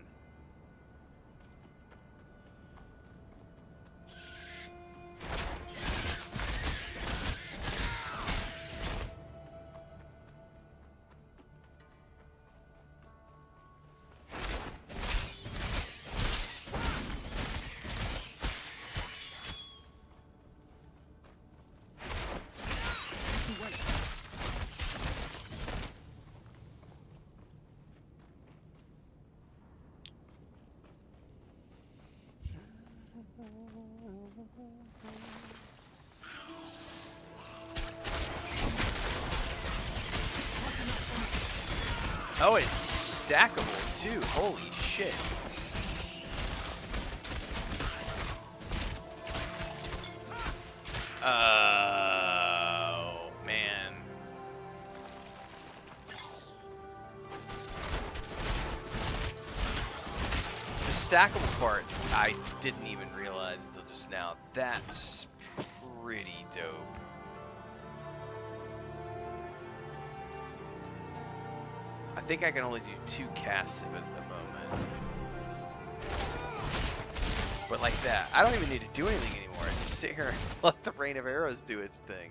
Oh, it's stackable too. Holy shit. Oh, man. The stackable part, I didn't even realize until just now. That's pretty dope. I think I can only do 2 casts of it at the moment. But like that, I don't even need to do anything anymore. I just sit here and let the rain of arrows do its thing.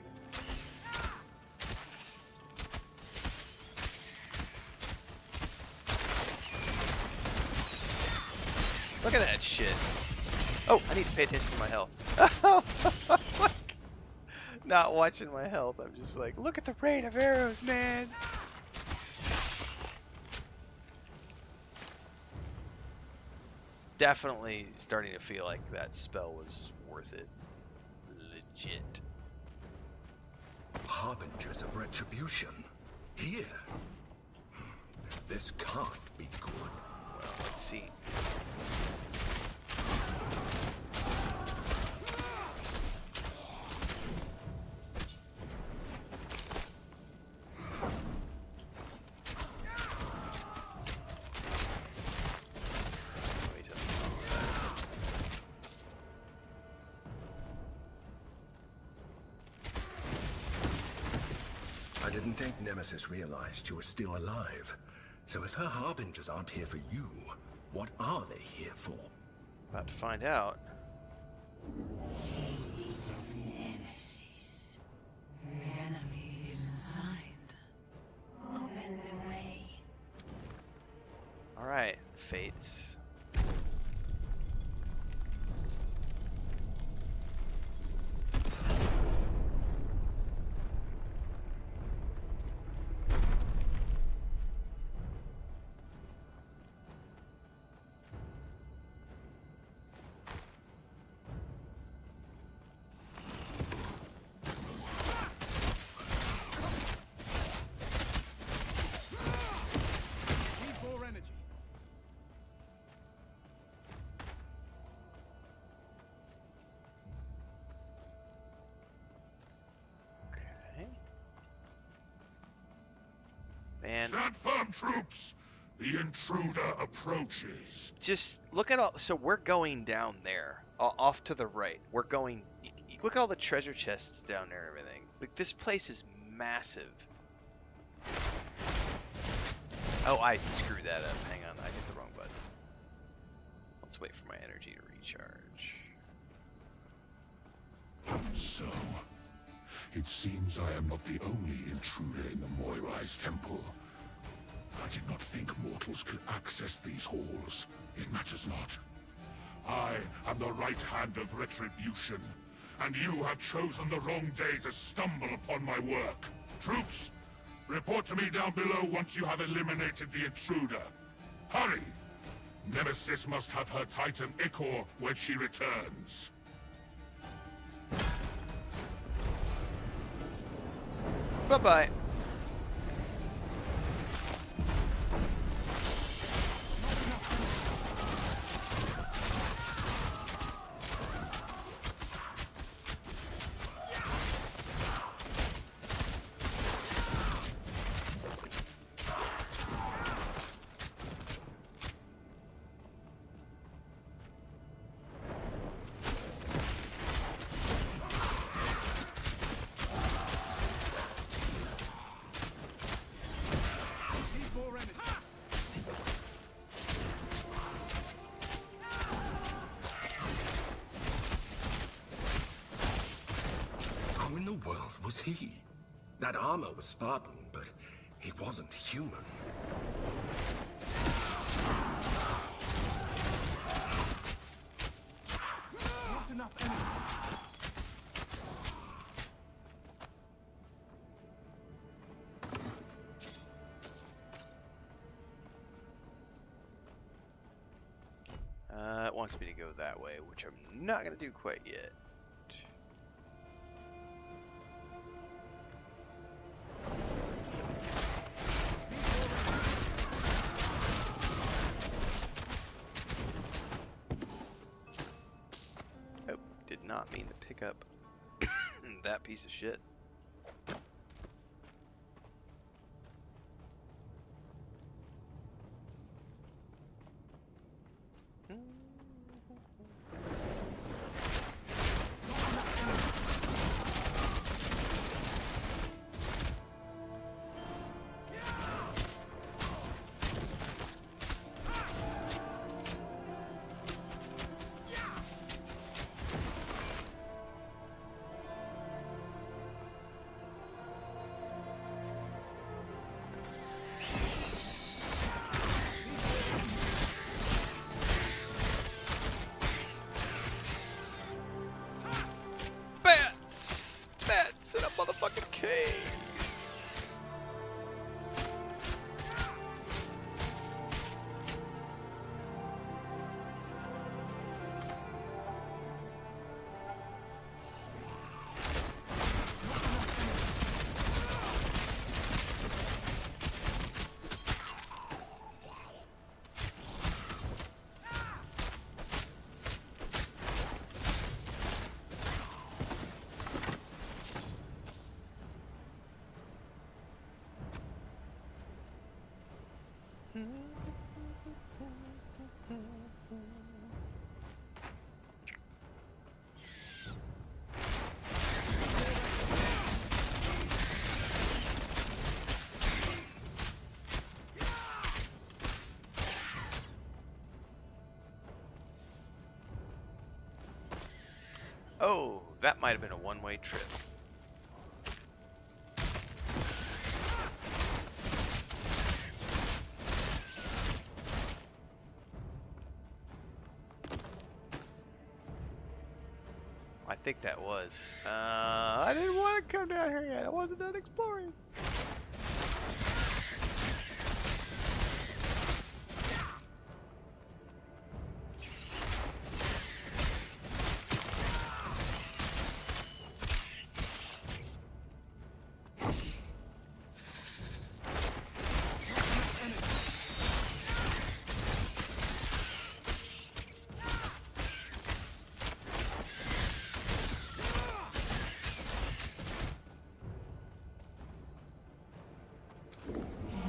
Look at that shit. Oh, I need to pay attention to my health. Not watching my health. I'm just like, look at the rain of arrows, man. Definitely starting to feel like that spell was worth it. Legit. Harbingers of retribution. Here. This can't be good. Well, let's see. I didn't think Nemesis realized you were still alive. So if her Harbingers aren't here for you, what are they here for? About to find out. Nemesis. The enemy is inside. Open the way. Alright, Fates. Man, Stand firm, troops! The intruder approaches. just look at all. So we're going down there, off to the right. We're going. Look at all the treasure chests down there and everything. Like, this place is massive. Oh, I screwed that up. Hang on, I hit the wrong button. Let's wait for my energy to recharge. So, it seems I am not the only intruder in the Moirai's temple. I did not think mortals could access these halls. It matters not. I am the right hand of retribution, and you have chosen the wrong day to stumble upon my work. Troops, report to me down below once you have eliminated the intruder. Hurry! Nemesis must have her Titan Ichor when she returns. Bye-bye. Who in the world was he? That armor was Spartan, but he wasn't human. Not enough energy. It wants me to go that way, which I'm not gonna do quite yet. Oh, did not mean to pick up that piece of shit. Bats! Bats in a motherfucking cave! Oh, that might have been a one-way trip. I think that was. I didn't want to come down here yet. I wasn't done exploring.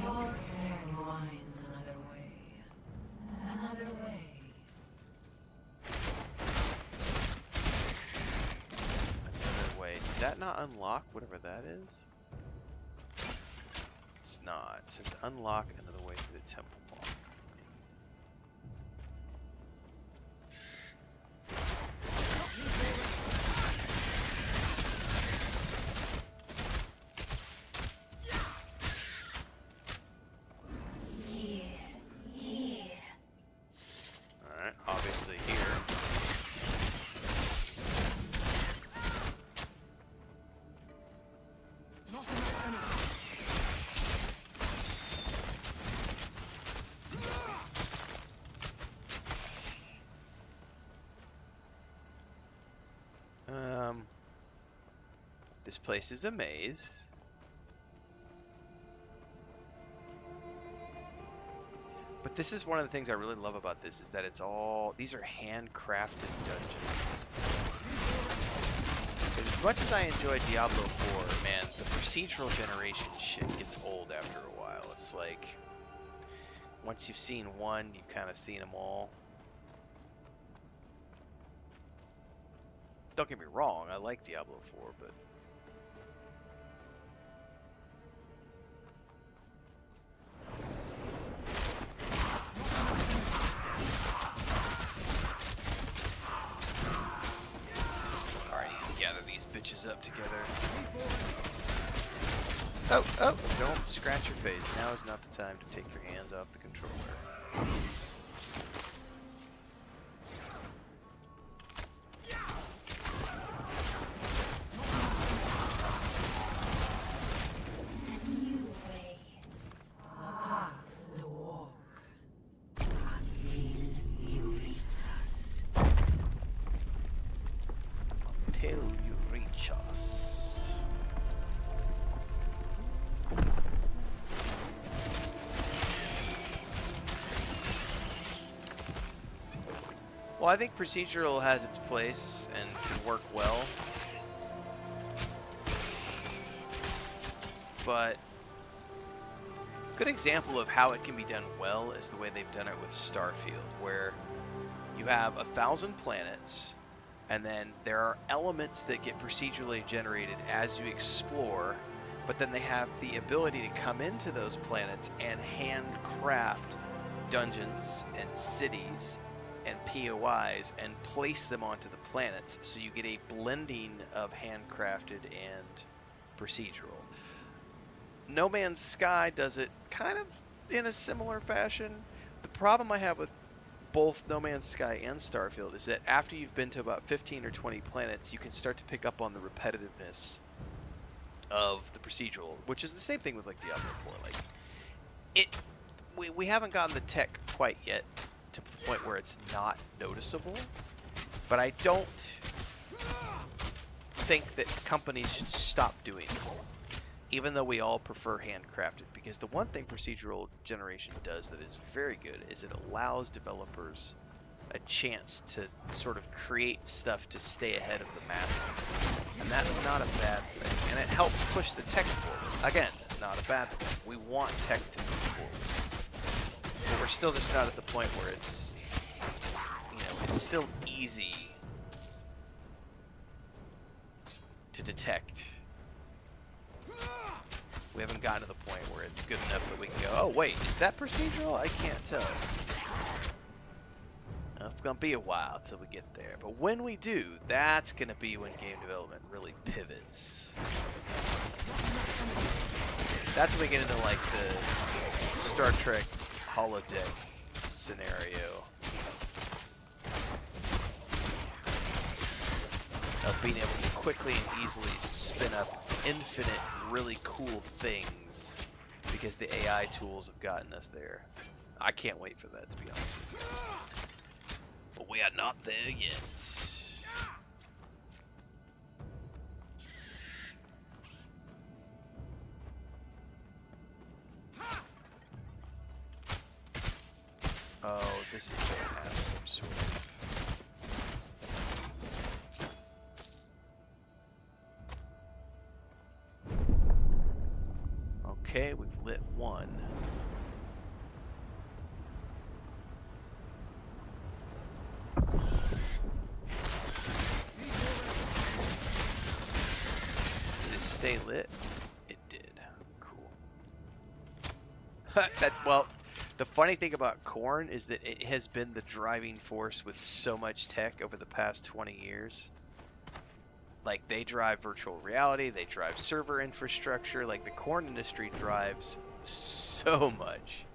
Your friend winds another way. Another way. Another way. Did that not unlock whatever that is? It's not. It says unlock another way through the temple wall. This place is a maze. But this is one of the things I really love about this, is that it's all, these are handcrafted dungeons. Because as much as I enjoy Diablo 4, man, the procedural generation shit gets old after a while. It's like, once you've seen one, you've kind of seen them all. Don't get me wrong, I like Diablo 4, but... bitches up together. Oh, oh, don't scratch your face. Now is not the time to take your hands off the controller. A new way. A path to walk. Until you reach us. Until you reach us. Well, I think procedural has its place and can work well. But a good example of how it can be done well is the way they've done it with Starfield, where you have 1,000 planets, and then there are elements that get procedurally generated as you explore, but then they have the ability to come into those planets and handcraft dungeons and cities and POIs and place them onto the planets, so you get a blending of handcrafted and procedural. No Man's Sky does it kind of in a similar fashion. The problem I have with both No Man's Sky and Starfield is that after you've been to about 15 or 20 planets, you can start to pick up on the repetitiveness of the procedural, which is the same thing with like Diablo 4. Like we haven't gotten the tech quite yet to the point where it's not noticeable, but I don't think that companies should stop doing it, even though we all prefer handcrafted, because the one thing procedural generation does that is very good is it allows developers a chance to sort of create stuff to stay ahead of the masses, and that's not a bad thing, and it helps push the tech forward. Again, not a bad thing. We want tech to move forward, but we're still just not at the point where it's, you know, it's still easy to detect. We haven't gotten to the point where it's good enough that we can go, oh wait, is that procedural? I can't tell. Now, it's gonna be a while till we get there, but when we do, that's gonna be when game development really pivots. That's when we get into like the Star Trek holodeck scenario of being able to quickly and easily spin up infinite really cool things because the AI tools have gotten us there. I can't wait for that, to be honest with you. But we are not there yet. Oh, this is gonna have some sort of... Okay, we've lit one. Did it stay lit? It did. Cool. That's, well, the funny thing about Korn is that it has been the driving force with so much tech over the past 20 years. Like, they drive virtual reality, they drive server infrastructure, like the Korn industry drives so much.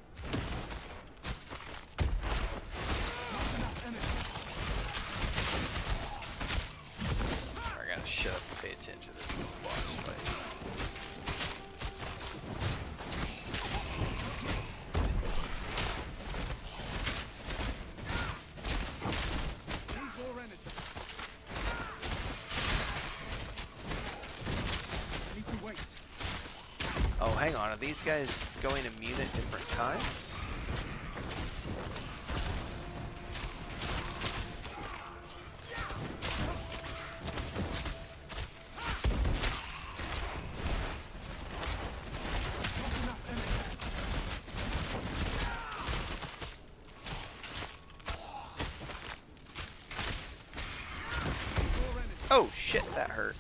I gotta shut up and pay attention to this little boss fight. hang on, are these guys going immune at different times? Oh shit, that hurt.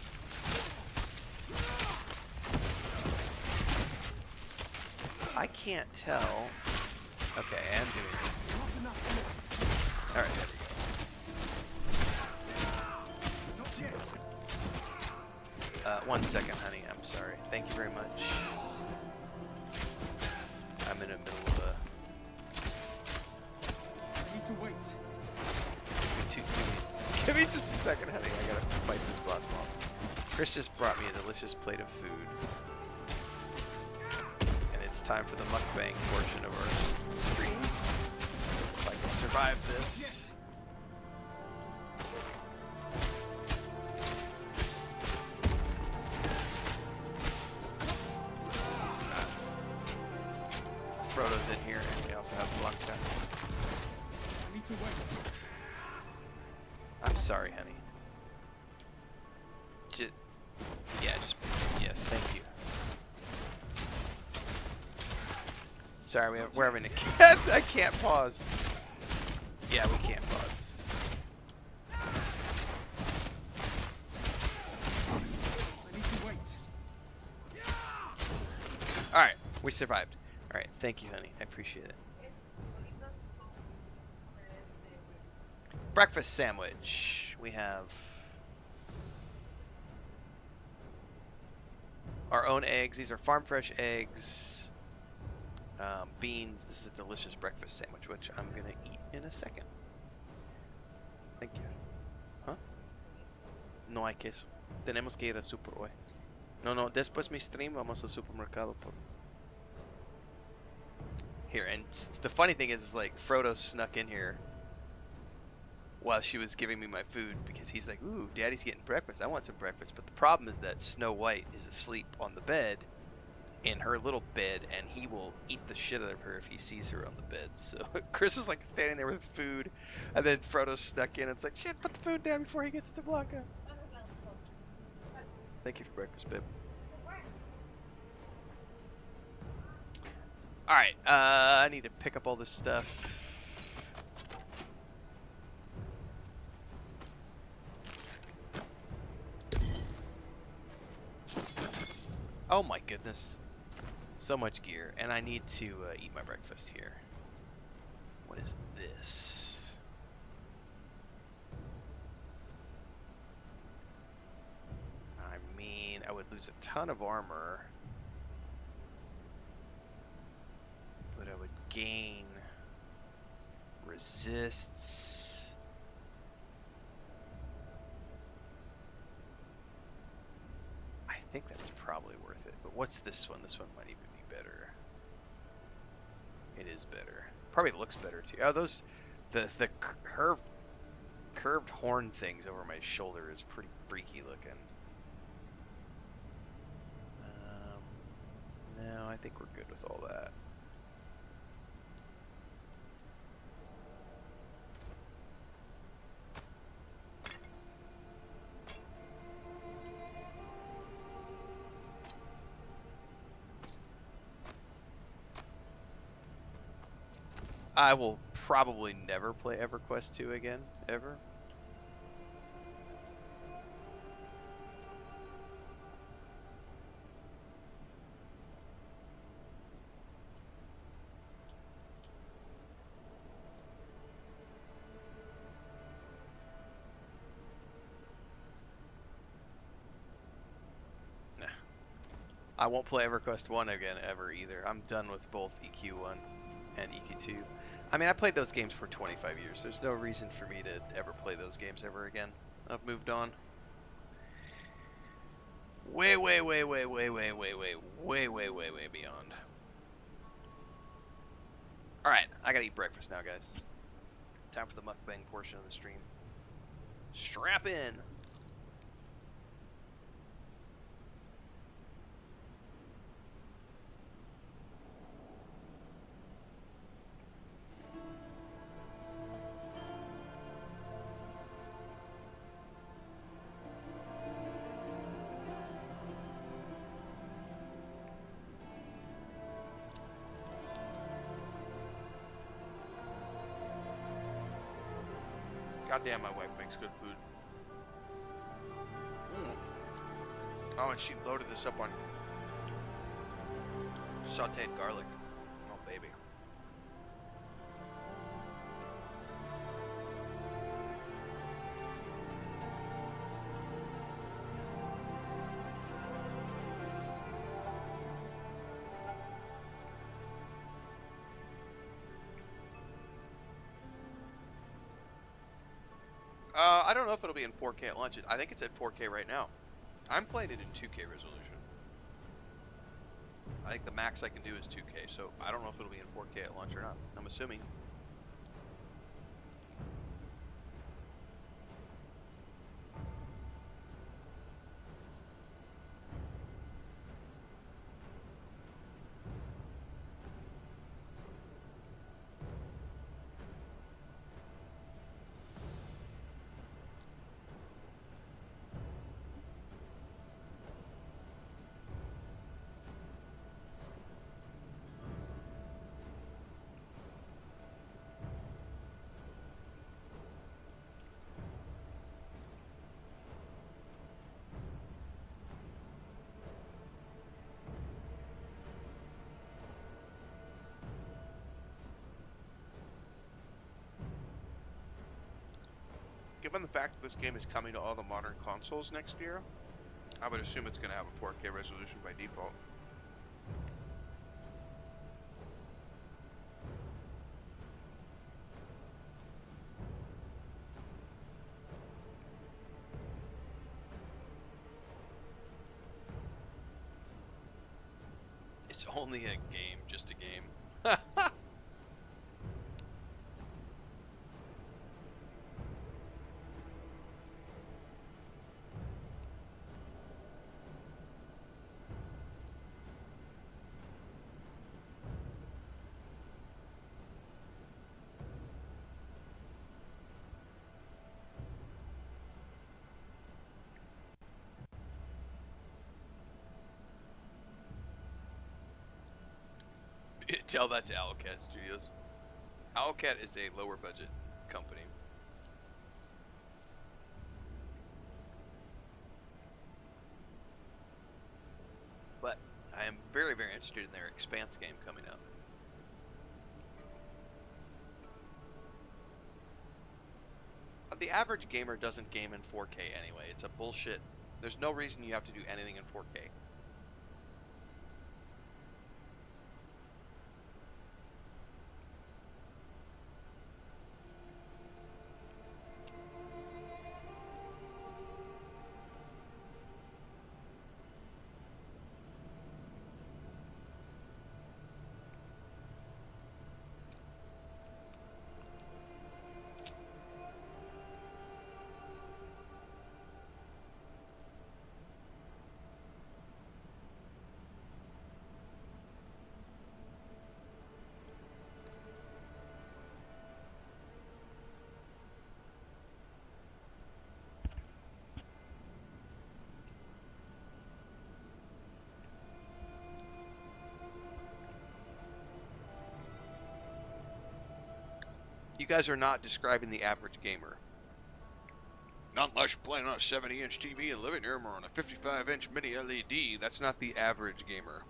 I can't tell. Okay, I am doing it. Alright, there we go. 1 second, honey. I'm sorry. Thank you very much. I'm in the middle of a... I need to wait. Give me just a second, honey. I gotta fight this boss mob. Chris just brought me a delicious plate of food. And it's time for the mukbang portion of our stream. If I can survive this. Frodo's in here, and we also have Blanca. I need to wait. I'm sorry, honey. Yes, thank you. Sorry, we're having a I can't pause. Yeah, we can't pause. I need to wait. Alright, we survived. Alright, thank you, honey. I appreciate it. Breakfast sandwich. We have our own eggs. These are farm fresh eggs. Beans. This is a delicious breakfast sandwich, which I'm gonna eat in a second. Thank you. Huh? No hay queso. Tenemos que ir al super hoy. No, después mi stream vamos al supermercado por... Here, and the funny thing is like Frodo snuck in here while she was giving me my food because he's like, ooh, Daddy's getting breakfast. I want some breakfast. But the problem is that Snow White is asleep on the bed, in her little bed, and he will eat the shit out of her if he sees her on the bed. So Chris was like standing there with food, and then Frodo snuck in. And it's like, shit, put the food down before he gets to Blanca. Thank you for breakfast, babe. Alright, I need to pick up all this stuff. Oh my goodness. So much gear. And I need to eat my breakfast here. What is this? I mean, I would lose a ton of armor. But I would gain resists. I think that's probably worth it. But what's this one? This one might even be better. It is better. Probably looks better too. Oh, those the curved horn things over my shoulder is pretty freaky looking. No, I think we're good with all that. I will probably never play EverQuest 2 again, ever. Nah. I won't play EverQuest 1 again, ever, either. I'm done with both EQ1 and EQ2. I mean, I played those games for 25 years. There's no reason for me to ever play those games ever again. I've moved on. Way beyond. Alright, I gotta eat breakfast now, guys. Time for the mukbang portion of the stream. Strap in! Goddamn, my wife makes good food. Mm. Oh, and she loaded this up on sauteed garlic. Oh, baby. I don't know if it'll be in 4K at launch. I think it's at 4K right now. I'm playing it in 2K resolution. I think the max I can do is 2K, so I don't know if it'll be in 4K at launch or not. I'm assuming. Given the fact that this game is coming to all the modern consoles next year, I would assume it's going to have a 4K resolution by default. It's only a game, just a game. Tell that to Owlcat Studios. Owlcat is a lower budget company. But I am very, very interested in their Expanse game coming out. The average gamer doesn't game in 4K anyway. It's a bullshit. There's no reason you have to do anything in 4K. You guys are not describing the average gamer. Not unless you're playing on a 70-inch TV in the living room or on a 55-inch mini LED. That's not the average gamer.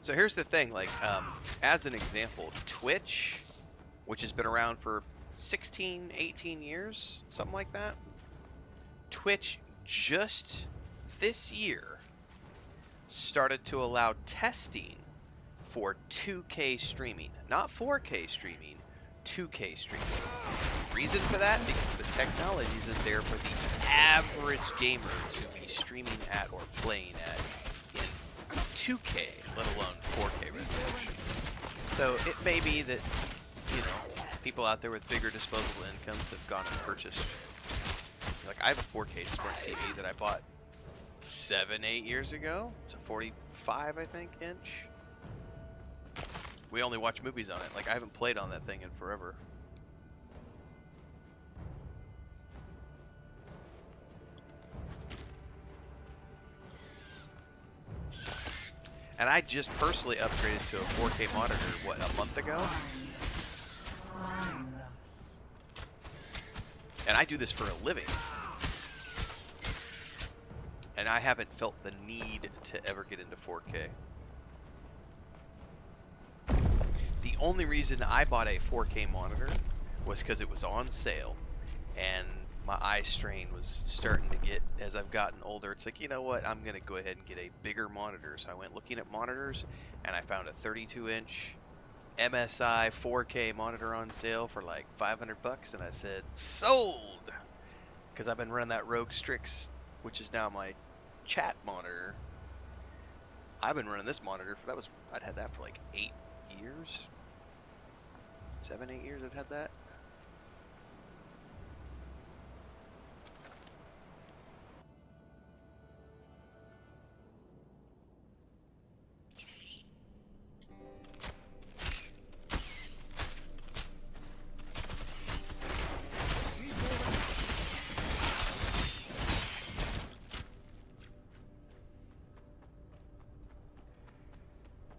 So here's the thing, like, as an example, Twitch, which has been around for 16, 18 years, something like that. Twitch just this year started to allow testing for 2K streaming, not 4K streaming, 2K streaming. Reason for that? Because the technology isn't there for the average gamer to be streaming at or playing at in 2K, let alone 4K resolution. So it may be that, you know, people out there with bigger disposable incomes have gone and purchased. Like, I have a 4K Smart TV that I bought 7, 8 years ago. It's a 45, I think, inch. We only watch movies on it. Like, I haven't played on that thing in forever. And I just personally upgraded to a 4K monitor, what, a month ago? And I do this for a living. And I haven't felt the need to ever get into 4K. The only reason I bought a 4K monitor was because it was on sale. And my eye strain was starting to get, as I've gotten older, it's like, you know what, I'm going to go ahead and get a bigger monitor. So I went looking at monitors, and I found a 32-inch MSI 4K monitor on sale for like $500, and I said, sold! Because I've been running that Rogue Strix, which is now my chat monitor. I've been running this monitor for, I'd had that for like 8 years. 7, 8 years I've had that.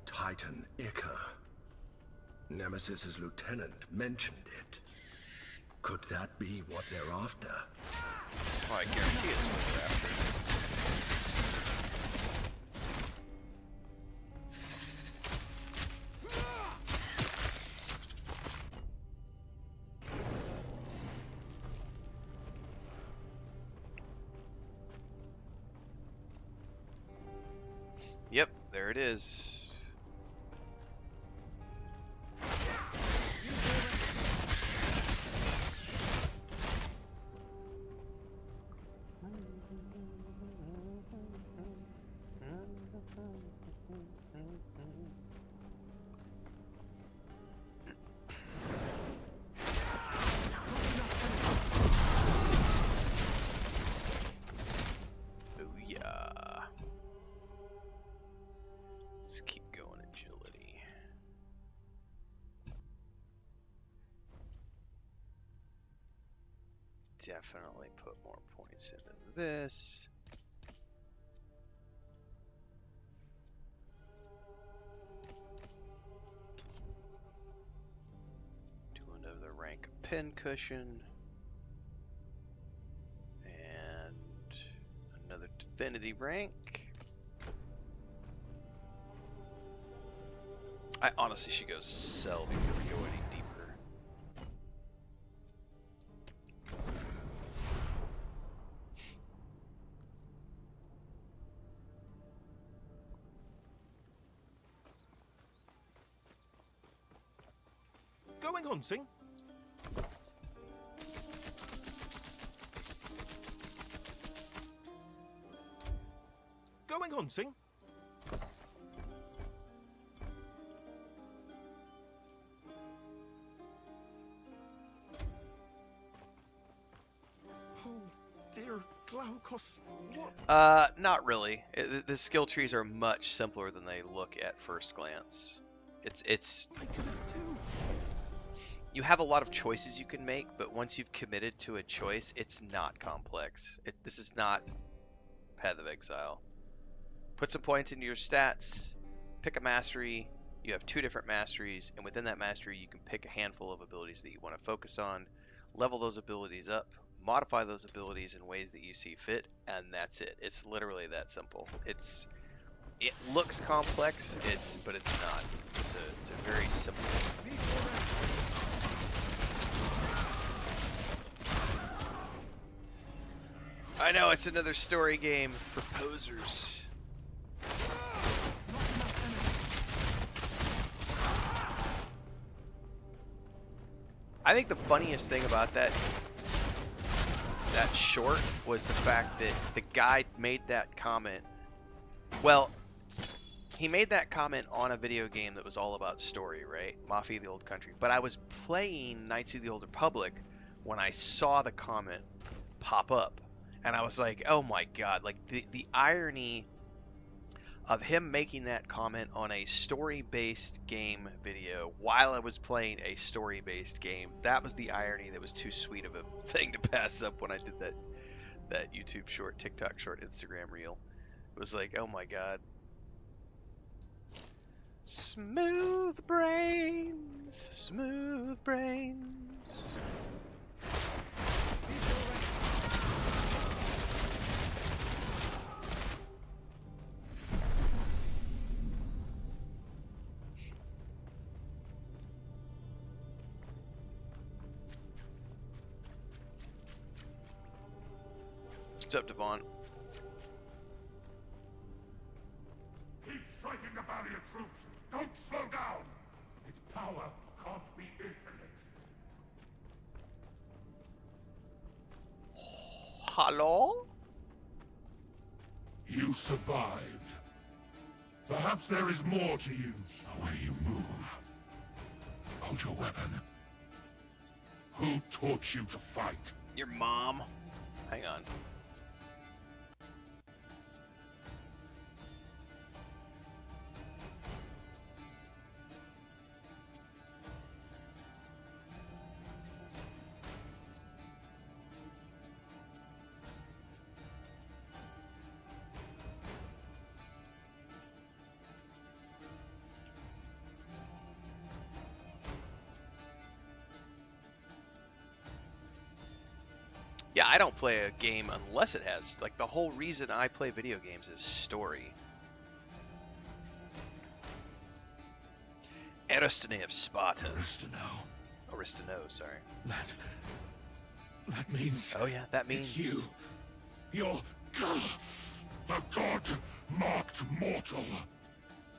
Titan Ica. Nemesis's lieutenant mentioned it. Could that be what they're after? Oh, I guarantee it's what they're after. Yep, there it is. Booyah. Let's keep going, agility. Definitely put more points into this. Do another rank pin cushion. And another divinity rank. I honestly should go sell before we go any deeper. Going hunting? Going hunting? Oh dear, Glaukos, what? Not really. The skill trees are much simpler than they look at first glance. It's I couldn't do. You have a lot of choices you can make, but once you've committed to a choice, it's not complex. This is not Path of Exile. Put some points into your stats, pick a mastery. You have 2 different masteries, and within that mastery, you can pick a handful of abilities that you want to focus on, level those abilities up, modify those abilities in ways that you see fit, and that's it. It's literally that simple. it looks complex, but it's not. It's a very simple. I know, it's another story game for posers. I think the funniest thing about that short was the fact that the guy made that comment. Well, he made that comment on a video game that was all about story, right? Mafia: The Old Country. But I was playing Knights of the Old Republic when I saw the comment pop up. And I was like, oh my god, like the irony of him making that comment on a story-based game video while I was playing a story-based game. That was the irony that was too sweet of a thing to pass up when I did that YouTube short, TikTok short, Instagram reel. It was like, oh my god. Smooth brains, smooth brains. What's up, Devon? Keep striking the barrier, troops. Don't slow down. Its power can't be infinite. Hello? You survived. Perhaps there is more to you. The way you move. Hold your weapon. Who taught you to fight? Your mom. Hang on. Yeah, I don't play a game unless it has, like, the whole reason I play video games is story. Aristone of Sparta. Aristano, sorry. That means... Oh yeah, that means... It's you. You're... the god-marked mortal.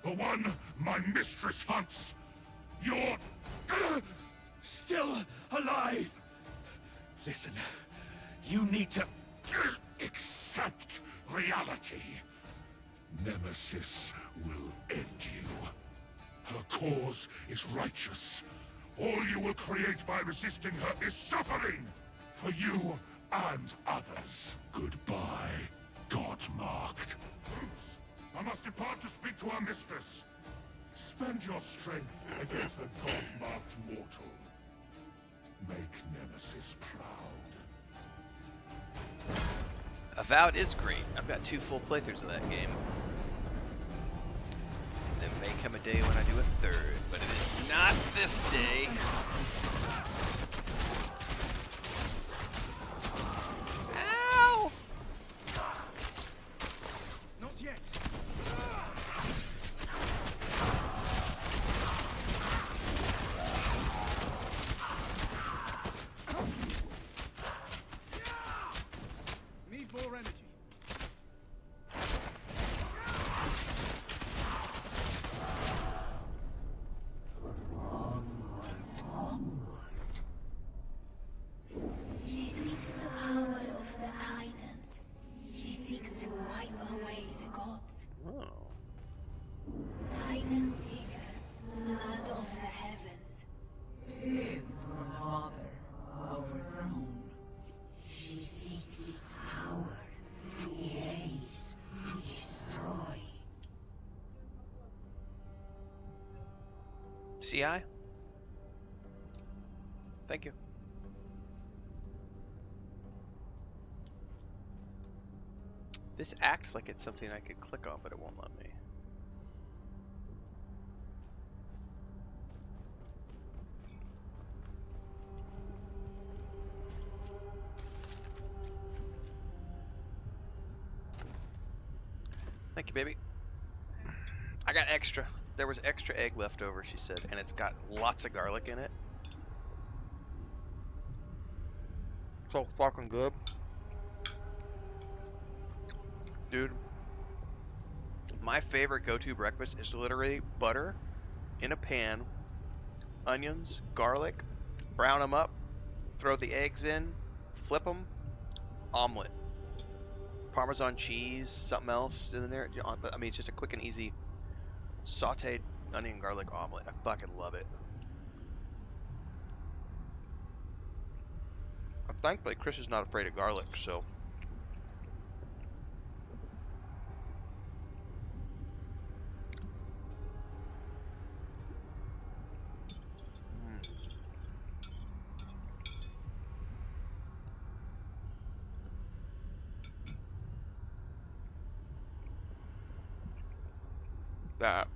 The one my mistress hunts. You're... still alive. Listen... You need to accept reality. Nemesis will end you. Her cause is righteous. All you will create by resisting her is suffering. For you and others. Goodbye, God-marked. Troops, I must depart to speak to our mistress. Spend your strength against the God-marked mortal. Make Nemesis proud. Avowed is great. I've got 2 full playthroughs of that game. And there may come a day when I do a 3rd, but it is not this day. Ow! Not yet. Need more energy. She seeks the power of the Titans. She seeks to wipe away the gods. Oh. Titans here, blood of the heavens. Spirit from the Father, overthrown. She seeks its power to erase, to destroy. CI? Thank you. This acts like it's something I could click on, but it won't let me. Thank you, baby. I got extra. There was extra egg left over, she said, and it's got lots of garlic in it. So fucking good. Dude, my favorite go-to breakfast is literally butter in a pan, onions, garlic, brown them up, throw the eggs in, flip them, omelet. Parmesan cheese, something else in there. But I mean, it's just a quick and easy sauteed onion and garlic omelet. I fucking love it. Thankfully, Chris is not afraid of garlic, so. That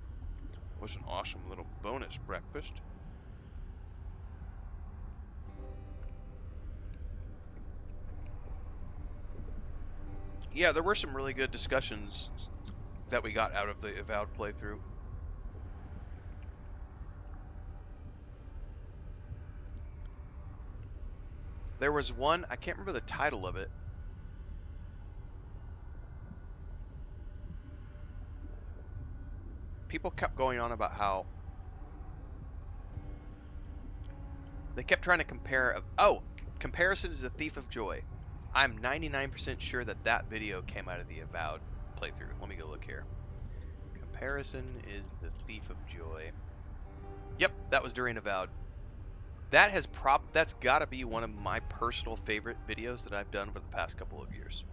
was an awesome little bonus breakfast. Yeah, there were some really good discussions that we got out of the Avowed playthrough. There was one, I can't remember the title of it. People kept going on about how they kept trying to compare. Comparison is a thief of joy. I'm 99% sure that that video came out of the Avowed playthrough. Let me go look here. Comparison is the thief of joy. Yep, that was during Avowed. That's got to be one of my personal favorite videos that I've done over the past couple of years.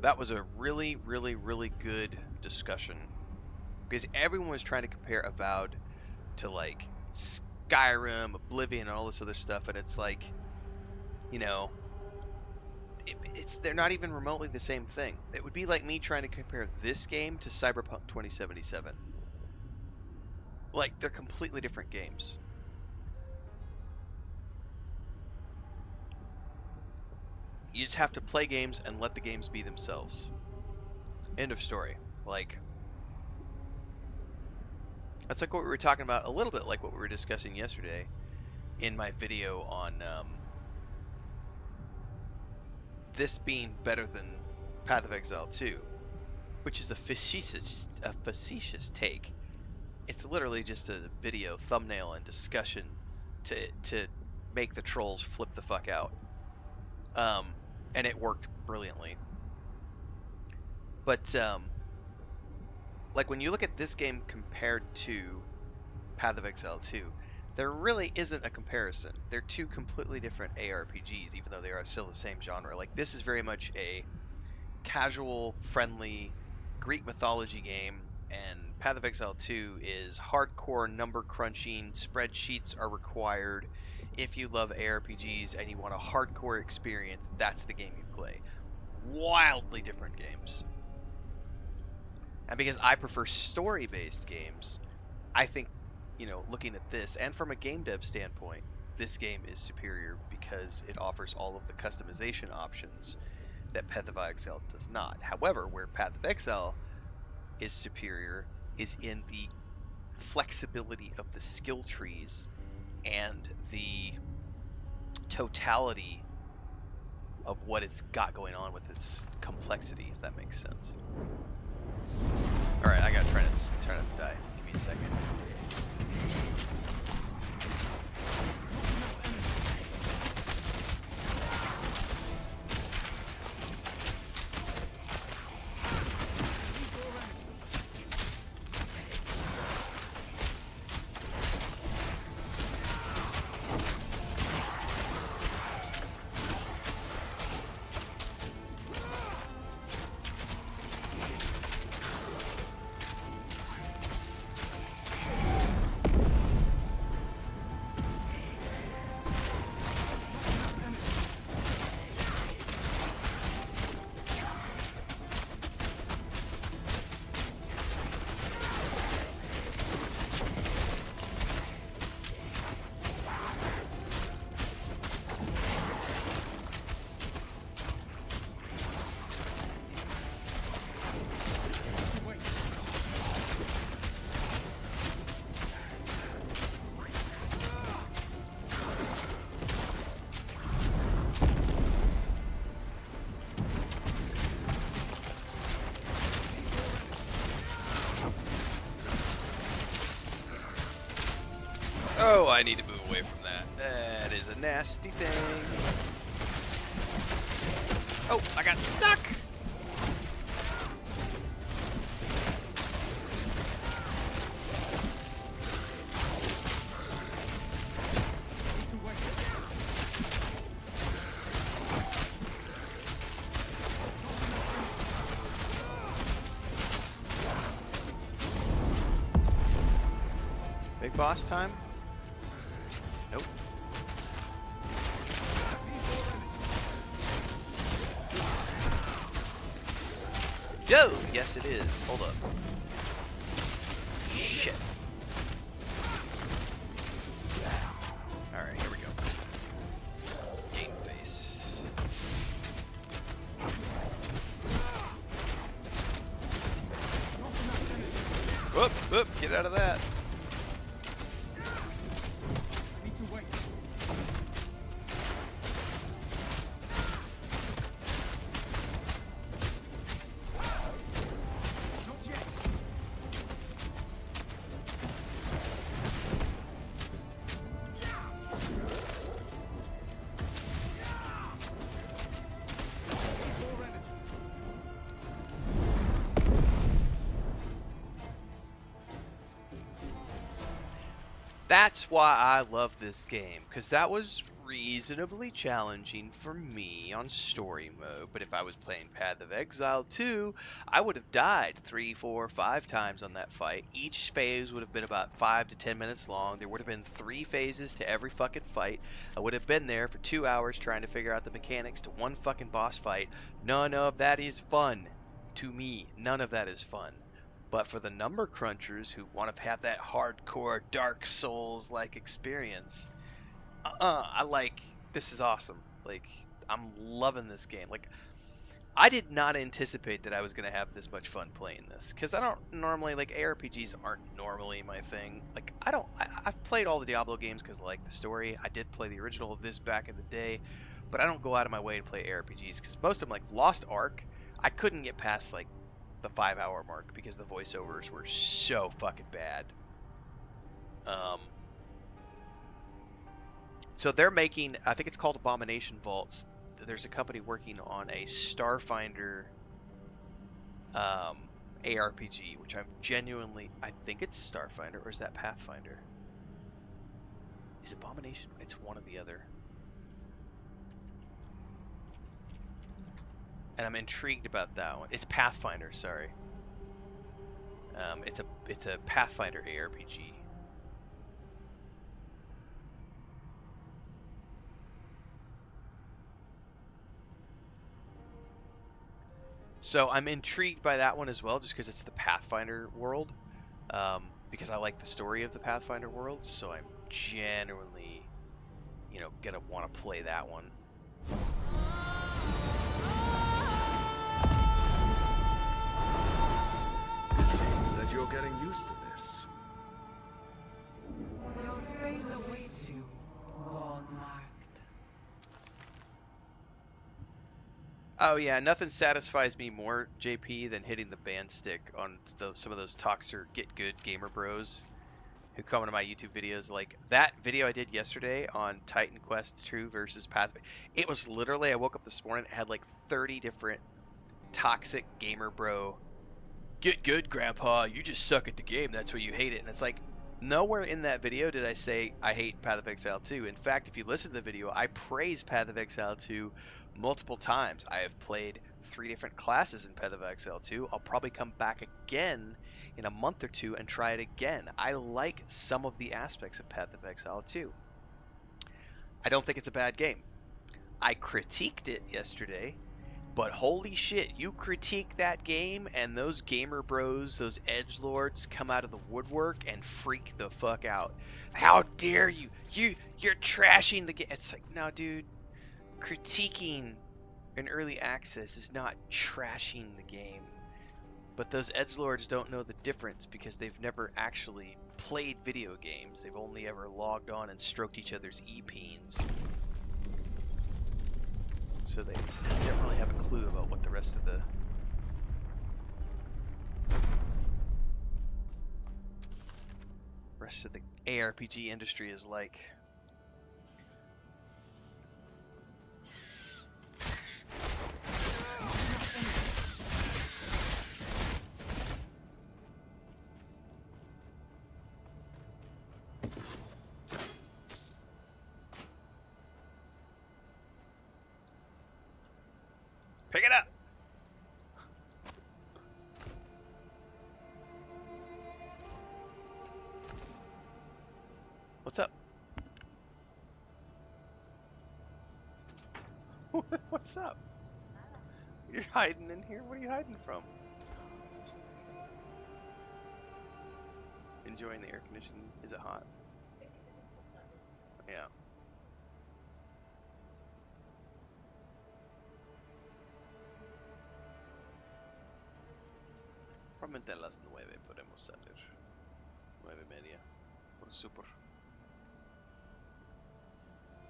That was a really, really, really good discussion because everyone was trying to compare Avowed to like Skyrim, Oblivion, and all this other stuff, and it's like, you know, they're not even remotely the same thing. It would be like me trying to compare this game to Cyberpunk 2077. Like, they're completely different games. You just have to play games and let the games be themselves. End of story. Like, that's like what we were talking about, a little bit like what we were discussing yesterday in my video on this being better than Path of Exile 2, which is a facetious take. It's literally just a video thumbnail and discussion to make the trolls flip the fuck out. And it worked brilliantly. But like when you look at this game compared to Path of Exile 2, there really isn't a comparison. They're two completely different ARPGs, even though they are still the same genre. Like, this is very much a casual, friendly Greek mythology game, and Path of Exile 2 is hardcore number crunching, spreadsheets are required. If you love ARPGs and you want a hardcore experience, that's the game you play. Wildly different games. And because I prefer story-based games, I think, you know, looking at this, and from a game dev standpoint, this game is superior because it offers all of the customization options that Path of Exile does not. However, where Path of Exile is superior is in the flexibility of the skill trees and the totality of what it's got going on with its complexity, if that makes sense. Alright, I gotta try not to die. Give me a second. I need to move away from that. That is a nasty thing. Oh, I got stuck! Big boss time? Nope. Yo! Yes, it is. Hold up. Shit. Alright, here we go. Game face. Whoop! Whoop! Get out of that. That's why I love this game, because that was reasonably challenging for me on story mode, but if I was playing Path of Exile 2, I would have died 3, 4, 5 times on that fight. Each phase would have been about 5 to 10 minutes long. There would have been 3 phases to every fucking fight. I would have been there for 2 hours trying to figure out the mechanics to one fucking boss fight. None of that is fun. To me, none of that is fun. But for the number crunchers who want to have that hardcore Dark Souls-like experience, this is awesome. Like, I'm loving this game. Like, I did not anticipate that I was going to have this much fun playing this. Because I don't normally, like, ARPGs aren't normally my thing. Like, I've played all the Diablo games because I like the story. I did play the original of this back in the day. But I don't go out of my way to play ARPGs. Because most of them, like Lost Ark, I couldn't get past, like, the 5-hour mark because the voiceovers were so fucking bad. So they're making, I think it's called Abomination Vaults. There's a company working on a Starfinder ARPG, which I'm genuinely, I think it's Starfinder, or is that Pathfinder? Is Abomination? It's one or the other. And I'm intrigued about that one. It's Pathfinder, sorry. It's a Pathfinder ARPG. So I'm intrigued by that one as well, just because it's the Pathfinder world. Because I like the story of the Pathfinder world, so I'm genuinely, gonna want to play that one. You're getting used to this. Your fate awaits you, God-marked. Oh yeah, nothing satisfies me more, JP, than hitting the band stick on some of those Get Good gamer bros who come into my YouTube videos. Like that video I did yesterday on Titan Quest 2 versus Path. It was literally, I woke up this morning, it had like 30 different toxic gamer bro. Get good, Grandpa. You just suck at the game. That's why you hate it. And it's like, nowhere in that video did I say I hate Path of Exile 2. In fact, if you listen to the video, I praise Path of Exile 2 multiple times. I have played 3 different classes in Path of Exile 2. I'll probably come back again in a month or 2 and try it again. I like some of the aspects of Path of Exile 2. I don't think it's a bad game. I critiqued it yesterday. But holy shit, you critique that game and those gamer bros, those edgelords come out of the woodwork and freak the fuck out. How dare you? You're trashing the game. It's like, no, dude. Critiquing an early access is not trashing the game. But those edgelords don't know the difference because they've never actually played video games. They've only ever logged on and stroked each other's e-peens. So they don't really have a clue about what the rest of the... rest of the ARPG industry is like. Pick it up! What's up? What's up? You're hiding in here? What are you hiding from? Enjoying the air conditioning? Is it hot? Yeah. Probablemente a las 9 podemos salir. 9:30. Por super.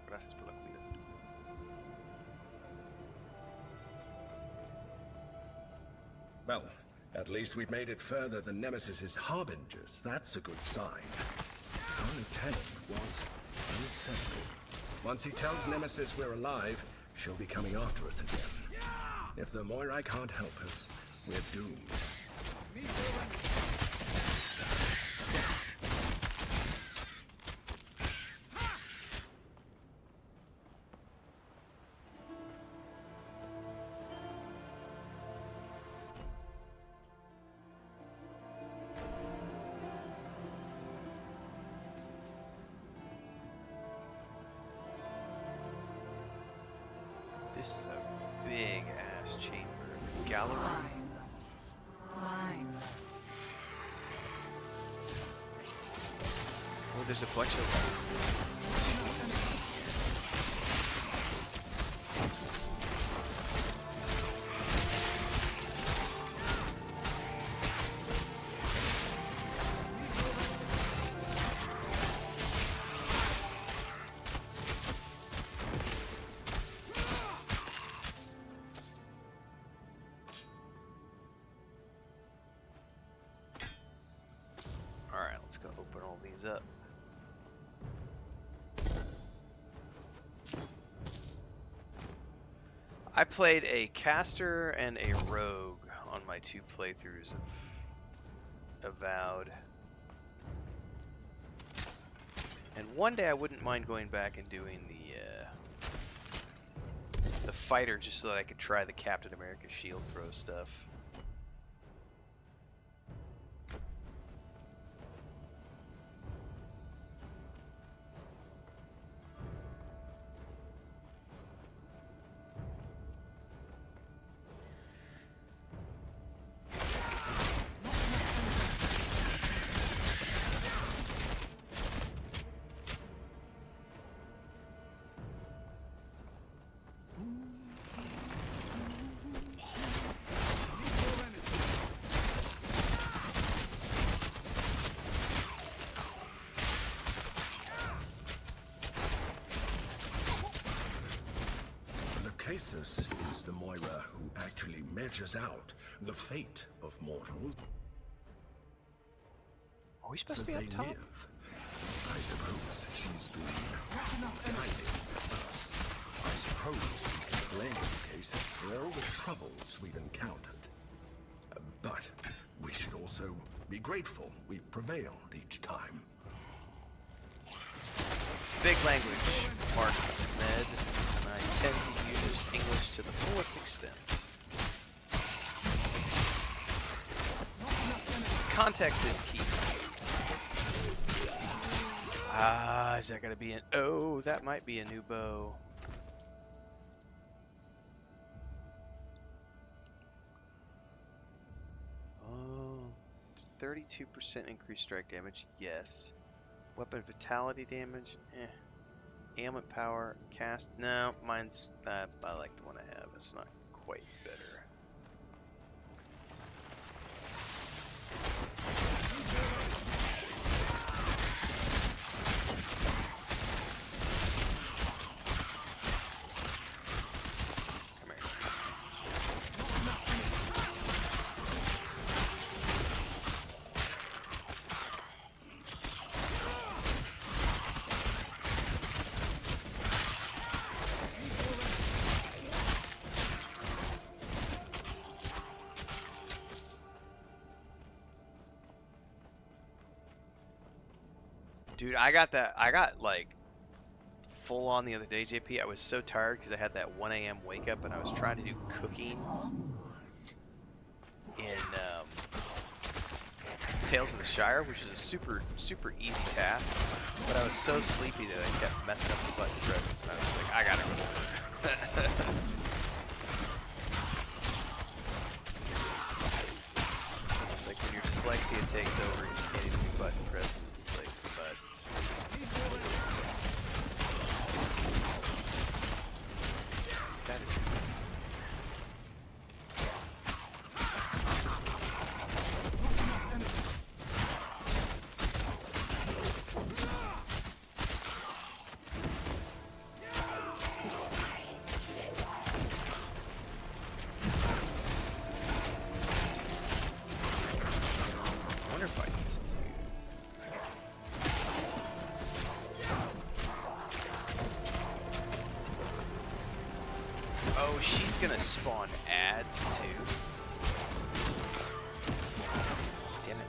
Gracias por la comida. Well, at least we've made it further than Nemesis's harbingers. That's a good sign. Our lieutenant was unsettled. Once he tells Nemesis we're alive, she'll be coming after us again. If the Moirai can't help us, we're doomed. This is a big ass chamber. Gallery. Oh, there's a bunch of. Alright, let's go open all these up. I played a caster and a rogue on my 2 playthroughs of Avowed. And one day I wouldn't mind going back and doing the fighter just so that I could try the Captain America shield throw stuff. Casus is the Moira who actually measures out the fate of mortals. Oh, he's supposed As to be they up top? live. I suppose she's been guiding us. I suppose we can blame Casus for all the troubles we've encountered. But we should also be grateful we've prevailed each time. It's a big language, Mark Med, and I tend to use English to the fullest extent. Context is key. Ah, is that gonna be an... Oh, that might be a new bow. Oh, 32% increased strike damage, yes. Weapon vitality damage, ailment power, cast, no, mine's, I like the one I have, it's not quite better. Dude, I got that. I got like full on the other day, JP. I was so tired because I had that 1 a.m. wake up and I was trying to do cooking in Tales of the Shire, which is a super easy task. But I was so sleepy that I kept messing up the button presses, and I was like, I gotta go to work. Like when your dyslexia takes over and you can't even do button presses, it's like busts. That is Oh, she's gonna spawn ads too. Damn it.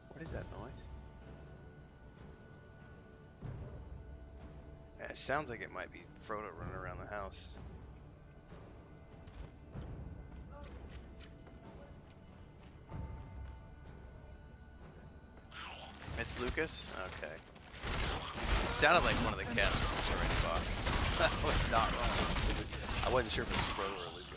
What is that noise? Yeah, it sounds like it might be Frodo running around the house. It's Lucas? Okay. It sounded like one of the cats was destroying the box. That was not wrong. I wasn't sure if it was Frodo or Lucas.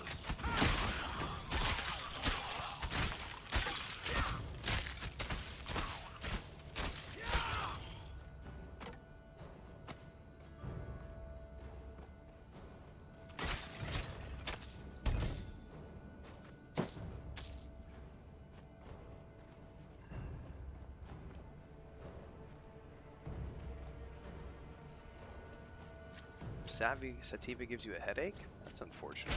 Sativa gives you a headache? That's unfortunate.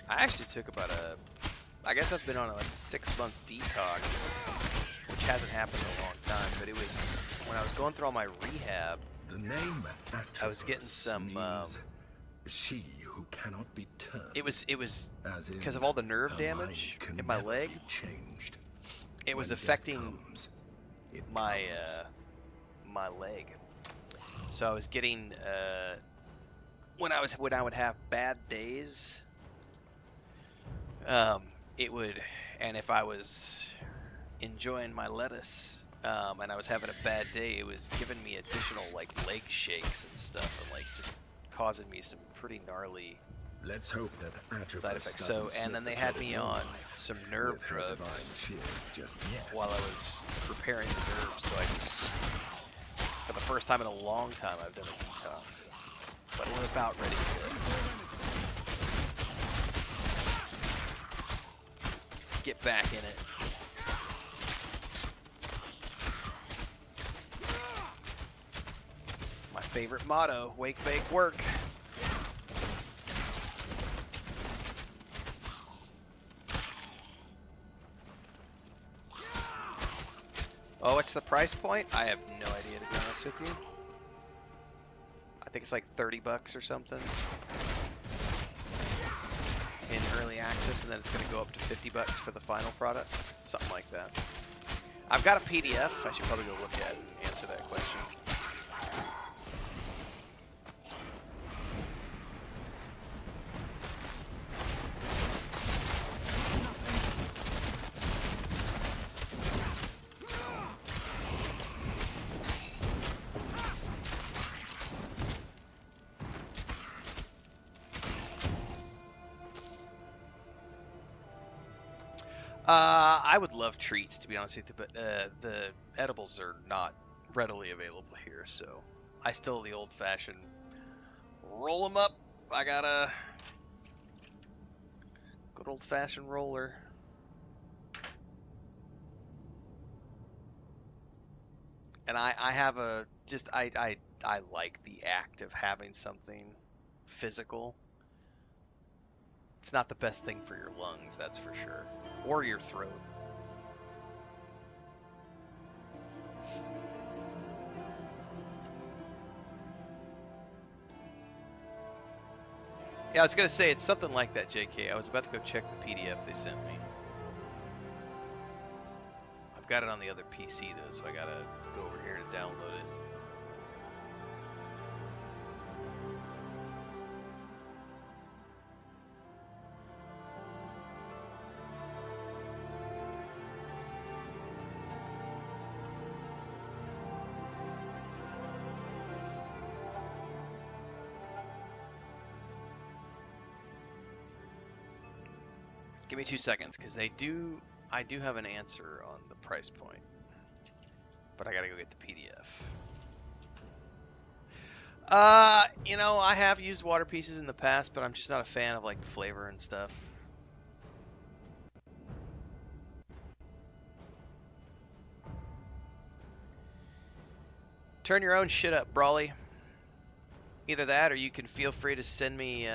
I actually took about I guess I've been on a 6-month detox, which hasn't happened in a long time, but it was when I was going through all my rehab. The name I was getting some she who cannot be turned. It was because of all the nerve damage in my leg. It was affecting my my leg. So I was getting when I would have bad days, it would, and if I was enjoying my lettuce and I was having a bad day, it was giving me additional like leg shakes and stuff, and like just causing me some pretty gnarly Let's hope that side effects. So, and then they had me on some nerve drugs while I was repairing the nerves. So I just, for the first time in a long time, I've done a detox. But we're about ready to get back in it. My favorite motto: wake, bake, work. Oh, what's the price point? I have no idea, to be honest with you. I think it's like $30 or something in early access, and then it's going to go up to $50 for the final product, something like that. I've got a PDF. I should probably go look at it and answer that question. I would love treats, to be honest with you, but the edibles are not readily available here, so I still the old-fashioned roll them up. I got a Good old-fashioned roller. And I have a just I like the act of having something physical. It's not the best thing for your lungs, that's for sure, or your throat. Yeah, I was gonna say it's something like that, JK. I was about to go check the PDF they sent me. I've got it on the other PC though, so I gotta go over here to download it. Give me 2 seconds, because I do have an answer on the price point, but I gotta go get the PDF. You know, I have used water pieces in the past, but I'm just not a fan of like the flavor and stuff. Turn your own shit up, Brawly. Either that, or you can feel free to send me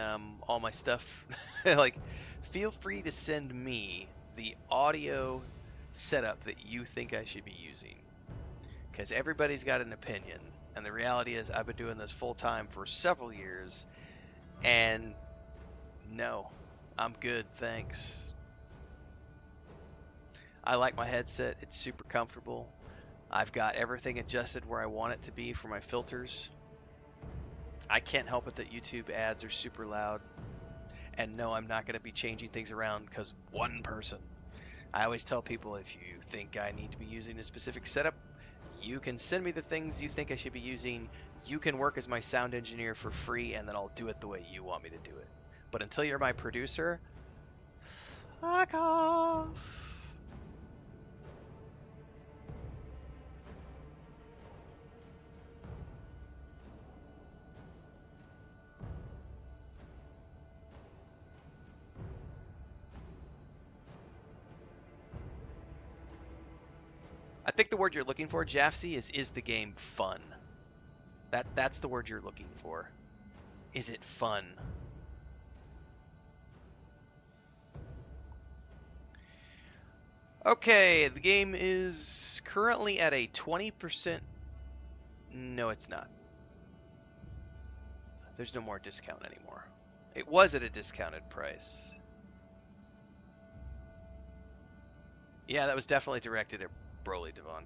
all my stuff. Like, feel free to send me the audio setup that you think I should be using. Because everybody's got an opinion. And the reality is I've been doing this full time for several years. And no, I'm good, thanks. I like my headset. It's super comfortable. I've got everything adjusted where I want it to be for my filters. I can't help it that YouTube ads are super loud. And no, I'm not going to be changing things around because one person. I always tell people, if you think I need to be using a specific setup, you can send me the things you think I should be using. You can work as my sound engineer for free, and then I'll do it the way you want me to do it. But until you're my producer, fuck off. I think the word you're looking for, Jafsy, is the game fun? That's the word you're looking for. Is it fun? Okay, the game is currently at a 20%. No, it's not. There's no more discount anymore. It was at a discounted price. Yeah, that was definitely directed at Broly Devon.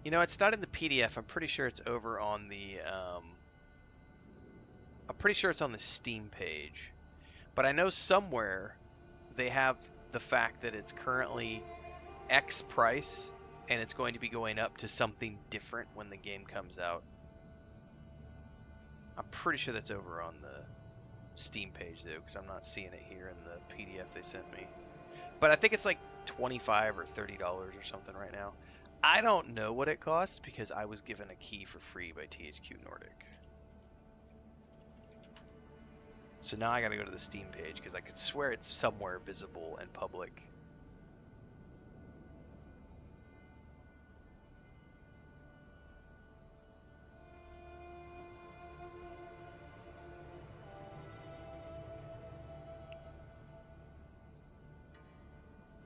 You know, it's not in the PDF. I'm pretty sure it's over on the I'm pretty sure it's on the Steam page. But I know somewhere they have the fact that it's currently X price, and it's going to be going up to something different when the game comes out. I'm pretty sure that's over on the Steam page, though, because I'm not seeing it here in the PDF they sent me. But I think it's like $25 or $30 or something right now. I don't know what it costs, because I was given a key for free by THQ Nordic. So now I gotta go to the Steam page, because I could swear it's somewhere visible and public.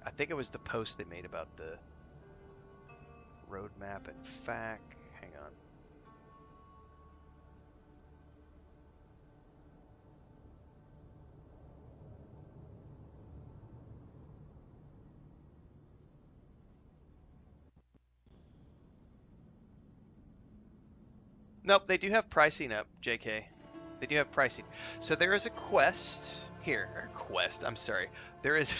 I think it was the post they made about the roadmap and FAQ. Hang on. Nope, they do have pricing up, JK. They do have pricing. So there is a quest here. I'm sorry. There is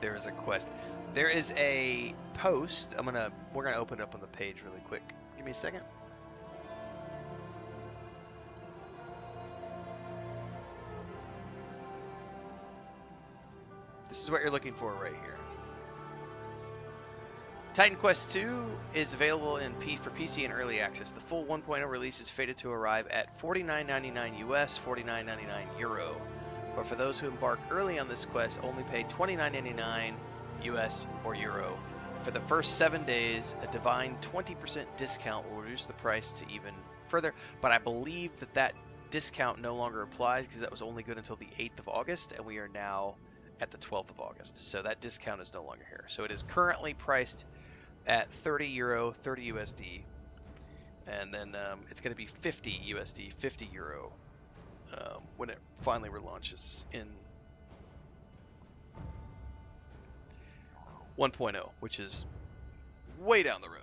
there is a quest. There is a post. We're gonna open it up on the page really quick. Give me a second. is what you're looking for right here. Titan Quest 2 is available for PC in early access. The full 1.0 release is fated to arrive at $49.99 US, €49.99 Euro. But for those who embark early on this quest, only pay $29.99 US or Euro. For the first 7 days, a divine 20% discount will reduce the price to even further, but I believe that discount no longer applies because that was only good until the 8th of August, and we are now at the 12th of August. So that discount is no longer here. So it is currently priced at 30 Euro, 30 USD, and then it's going to be 50 USD, 50 Euro when it finally relaunches in 1.0, which is way down the road.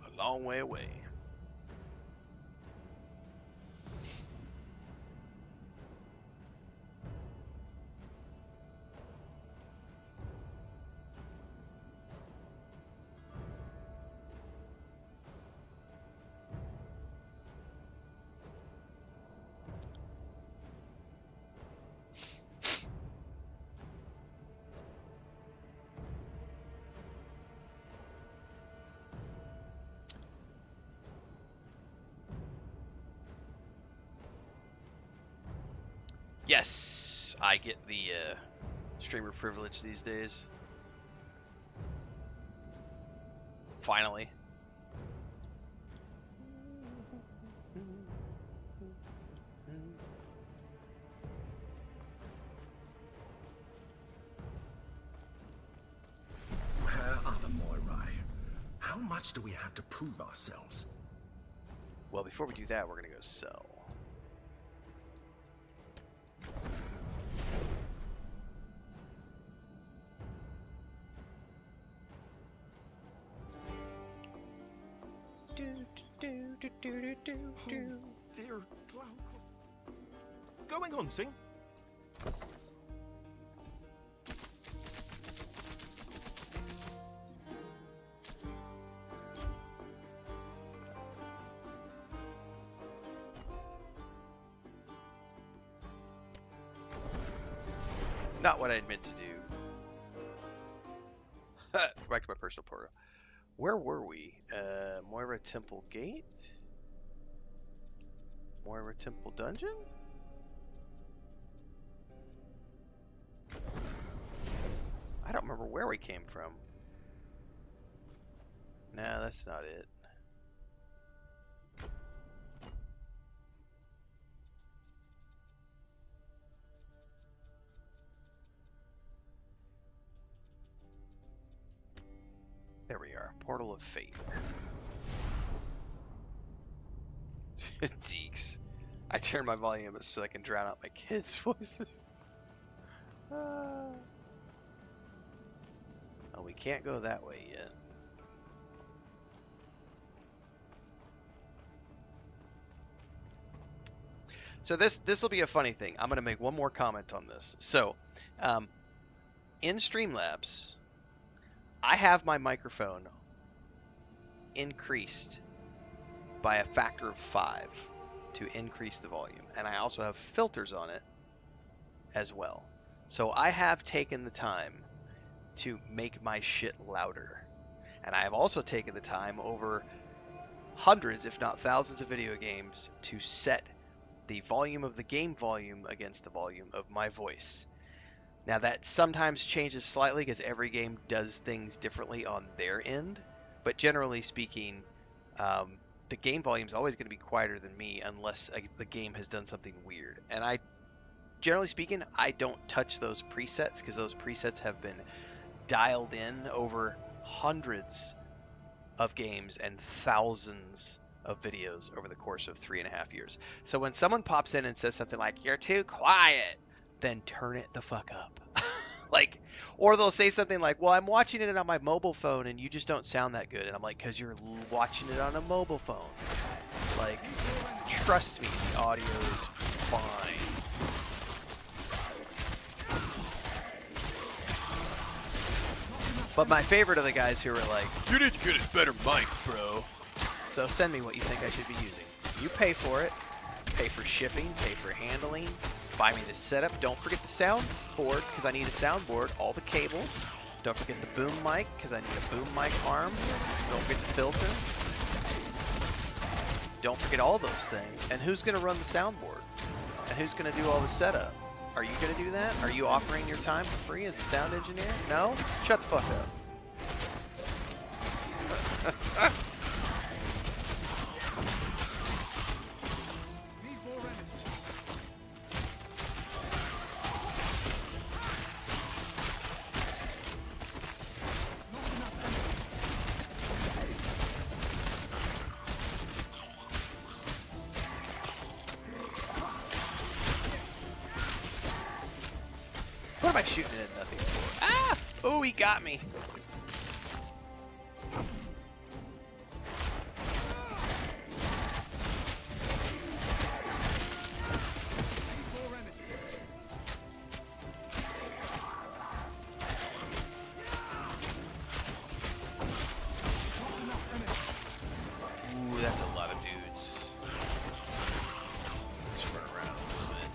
A long way away. Yes, I get the streamer privilege these days. Finally. Where are the Moirai? How much do we have to prove ourselves? Well, before we do that, we're going to go sell. Dear Glaucus. Going on, Sing. Not what I'd meant to do. Go back to my personal portal. Where were we? Moirai Temple Gate? Moirai Temple Dungeon? I don't remember where we came from. Nah, that's not it. There we are. Portal of Fate. Deeks. I turned my volume up so I can drown out my kids' voices. Oh, we can't go that way yet. So this will be a funny thing. I'm going to make one more comment on this. So, in Streamlabs, I have my microphone increased by a factor of 5 to increase the volume. And I also have filters on it as well. So I have taken the time to make my shit louder. And I have also taken the time over hundreds, if not thousands of video games to set the volume of the game volume against the volume of my voice. Now that sometimes changes slightly because every game does things differently on their end, but generally speaking, the game volume is always going to be quieter than me unless the game has done something weird. And generally speaking, I don't touch those presets because those presets have been dialed in over hundreds of games and thousands of videos over the course of 3.5 years. So when someone pops in and says something like, "You're too quiet," then turn it the fuck up. Or they'll say something like, "Well, I'm watching it on my mobile phone and you just don't sound that good." And I'm like, "Cause you're watching it on a mobile phone." Like, trust me, the audio is fine. But my favorite are the guys who are like, "You need to get a better mic, bro." So send me what you think I should be using. You pay for it. Pay for shipping, pay for handling, Buy me the setup. Don't forget the soundboard, because I need a soundboard. All the cables. Don't forget the boom mic, because I need a boom mic arm. Don't forget the filter. Don't forget all those things. And who's going to run the soundboard? And who's going to do all the setup? Are you going to do that? Are you offering your time for free as a sound engineer? No? Shut the fuck up. What am I shooting at nothing for? Ah! Oh, he got me. Ooh, that's a lot of dudes. Let's run around a little bit.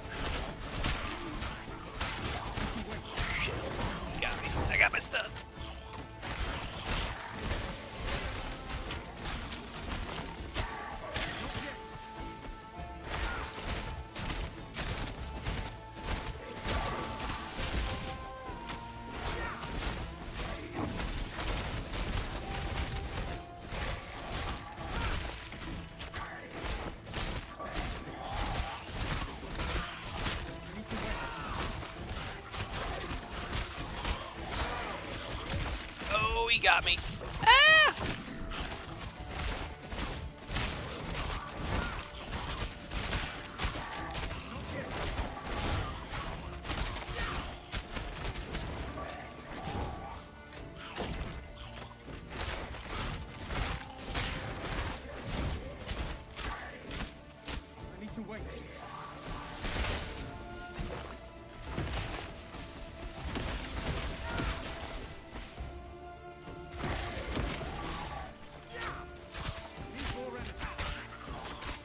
Shit. He got me. I got my stuff. Oh, he got me. Ah! I need to wait.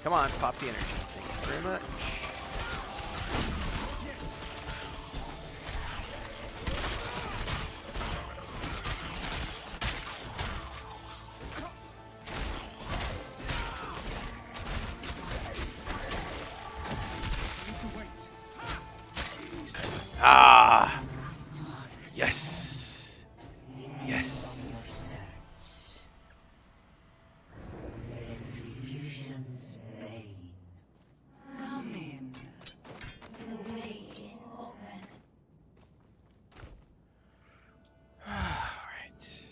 Come on, pop the energy. Thank you very much. Ah! Yes! Yes! Come in. The way is open. Alright.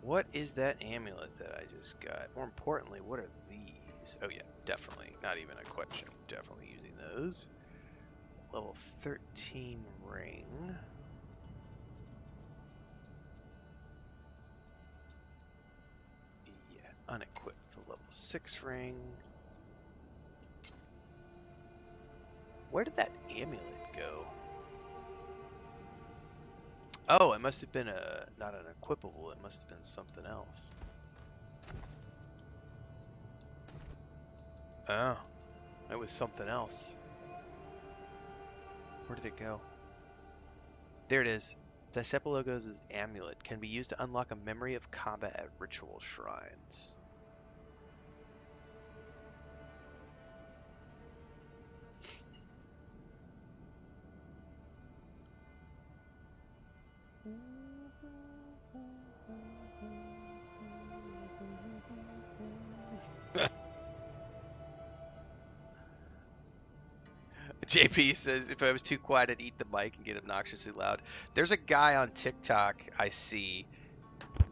What is that amulet that I just got? More importantly, what are these? Oh yeah, definitely. Not even a question. Definitely using those. Level 13 ring. Yeah, unequipped. The level 6 ring. Where did that amulet go? Oh, it must have been not an equipable, it must have been something else. Oh, it was something else. Where did it go? There it is. Discepologos' amulet can be used to unlock a memory of combat at ritual shrines. JP says, if I was too quiet, I'd eat the mic and get obnoxiously loud. There's a guy on TikTok I see.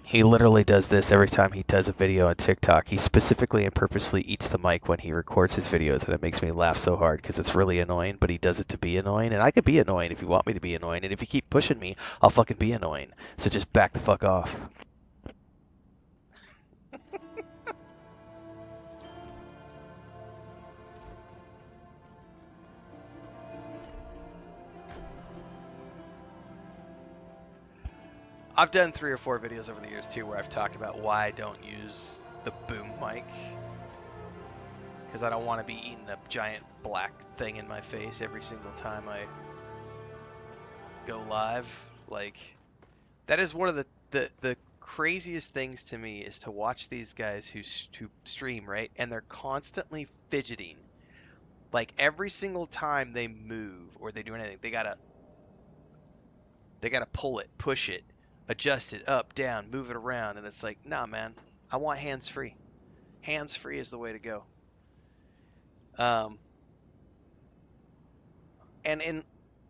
He literally does this every time he does a video on TikTok. He specifically and purposely eats the mic when he records his videos, and it makes me laugh so hard because it's really annoying, but he does it to be annoying. And I could be annoying if you want me to be annoying, and if you keep pushing me, I'll fucking be annoying. So just back the fuck off. I've done 3 or 4 videos over the years too where I've talked about why I don't use the boom mic. because I don't want to be eating a giant black thing in my face every single time I go live. Like, that is one of the craziest things to me is to watch these guys who stream, right? And they're constantly fidgeting. Like, every single time they move or they do anything, they gotta pull it, push it, adjust it up, down, move it around, and it's like, nah, man, I want hands free. Hands free is the way to go. And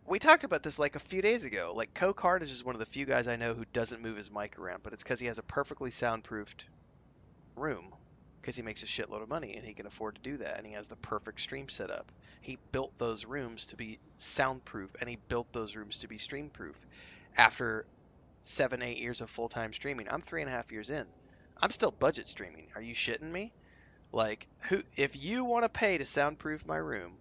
we talked about this like a few days ago. Like, Carnage is one of the few guys I know who doesn't move his mic around, but it's because he has a perfectly soundproofed room because he makes a shitload of money and he can afford to do that, and he has the perfect stream setup. He built those rooms to be soundproof, and he built those rooms to be streamproof. After 7-8 years of full-time streaming, I'm 3.5 years in. I'm still budget streaming. Are you shitting me? Like, if you want to pay to soundproof my room,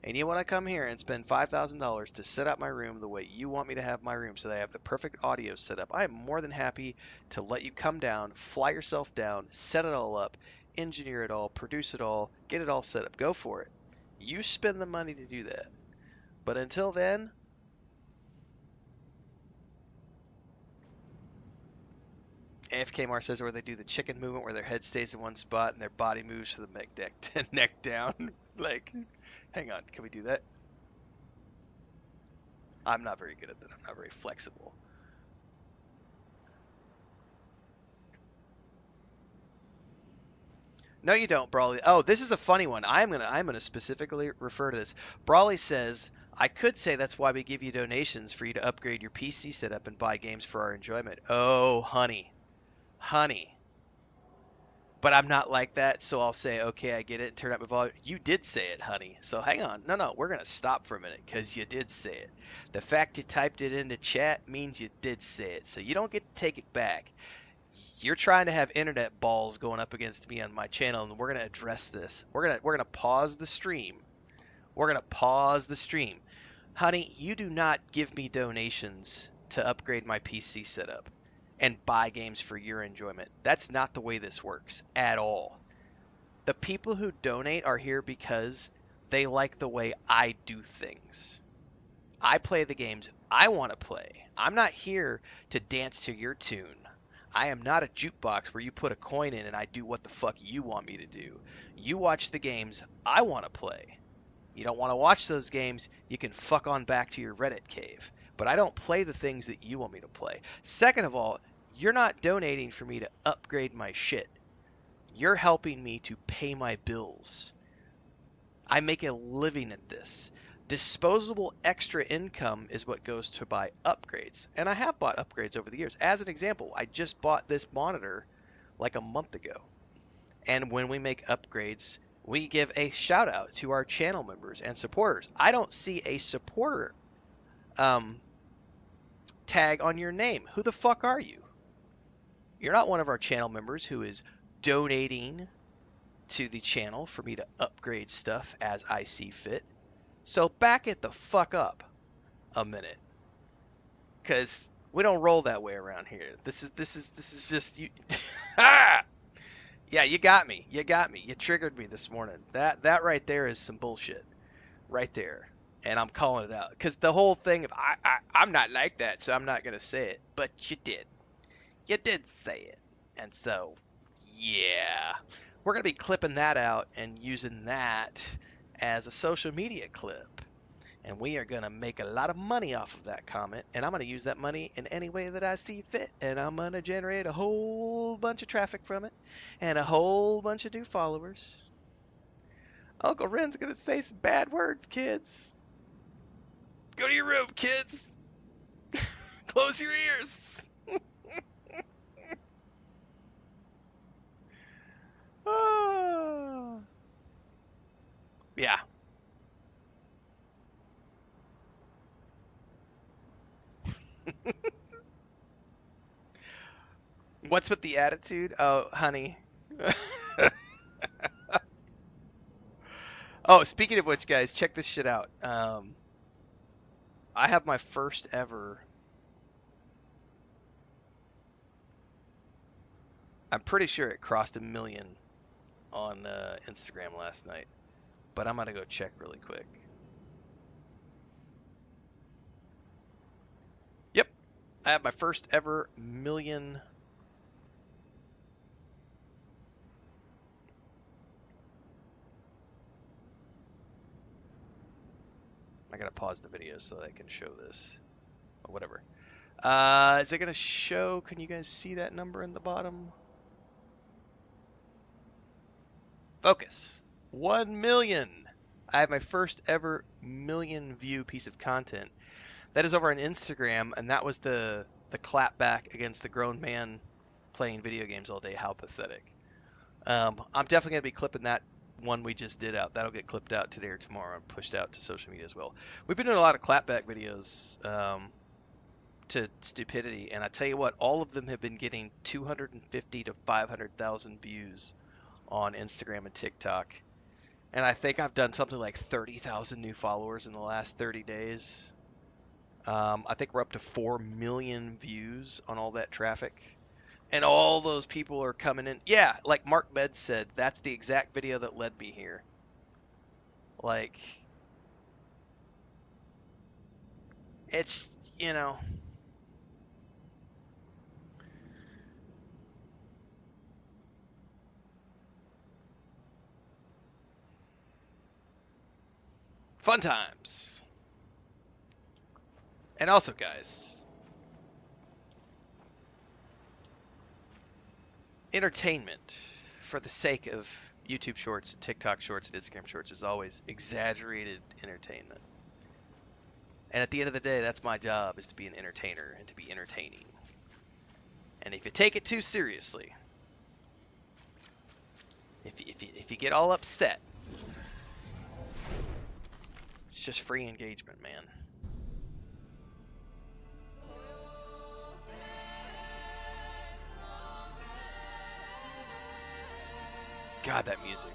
and you want to come here and spend $5,000 to set up my room the way you want me to have my room so that I have the perfect audio set up, I am more than happy to let you come down, fly yourself down, set it all up, engineer it all, produce it all, get it all set up. Go for it. You spend the money to do that. But until then, AFK Mar says where they do the chicken movement where their head stays in one spot and their body moves from the neck down. Like, hang on, can we do that? I'm not very good at that. I'm not very flexible. No, you don't, Brawley. Oh, this is a funny one. I'm gonna specifically refer to this. Brawley says, I could say that's why we give you donations for you to upgrade your PC setup and buy games for our enjoyment. Oh, honey. But I'm not like that, so I'll say, okay, I get it, and turn up my volume. You did say it, honey. So hang on. No, we're going to stop for a minute, because you did say it. The fact you typed it into chat means you did say it, so you don't get to take it back. You're trying to have internet balls going up against me on my channel, and we're going to address this. We're going to pause the stream. Honey, you do not give me donations to upgrade my PC setup and buy games for your enjoyment. That's not the way this works at all. The people who donate are here because they like the way I do things. I play the games I want to play. I'm not here to dance to your tune. I am not a jukebox where you put a coin in and I do what the fuck you want me to do. You watch the games I want to play. You don't want to watch those games, you can fuck on back to your Reddit cave. But I don't play the things that you want me to play. Second of all, you're not donating for me to upgrade my shit. You're helping me to pay my bills. I make a living at this. Disposable extra income is what goes to buy upgrades. And I have bought upgrades over the years. As an example, I just bought this monitor like a month ago. And when we make upgrades, we give a shout out to our channel members and supporters. I don't see a supporter tag on your name. Who the fuck are you? You're not one of our channel members who is donating to the channel for me to upgrade stuff as I see fit. So back it the fuck up a minute, because we don't roll that way around here. This is just you. Ah! Yeah, you got me. You triggered me this morning. That right there is some bullshit, right there, and I'm calling it out. Because the whole thing of I'm not like that, so I'm not gonna say it. But you did. You did say it, and so yeah, we're gonna be clipping that out and using that as a social media clip, and we are gonna make a lot of money off of that comment, and I'm gonna use that money in any way that I see fit, and I'm gonna generate a whole bunch of traffic from it and a whole bunch of new followers. Uncle Ren's gonna say some bad words, kids. Go to your room, kids. Close your ears. Yeah. What's with the attitude? Oh, honey. Oh, speaking of which, guys, check this shit out. I have my first ever... I'm pretty sure it crossed 1 million on Instagram last night, but I'm gonna go check really quick. Yep, I have my first ever million. I gotta pause the video so that I can show this. Or whatever. Is it gonna show? Can you guys see that number in the bottom? Focus. 1 million. I have my first ever million view piece of content. That is over on Instagram, and that was the clap back against the grown man playing video games all day. How pathetic. I'm definitely gonna be clipping that one we just did out. That'll get clipped out today or tomorrow and pushed out to social media as well. We've been doing a lot of clapback videos to stupidity, and I tell you what, all of them have been getting 250 to 500,000 views on Instagram and TikTok. And I think I've done something like 30,000 new followers in the last 30 days. I think we're up to 4 million views on all that traffic. And all those people are coming in. Yeah, like Mark Med said, that's the exact video that led me here. Like, it's, you know, fun times. And also, guys, entertainment for the sake of YouTube Shorts, TikTok Shorts, and Instagram Shorts is always exaggerated entertainment. And at the end of the day, that's my job, is to be an entertainer and to be entertaining. And if you take it too seriously, if you get all upset, it's just free engagement, man. God, that music.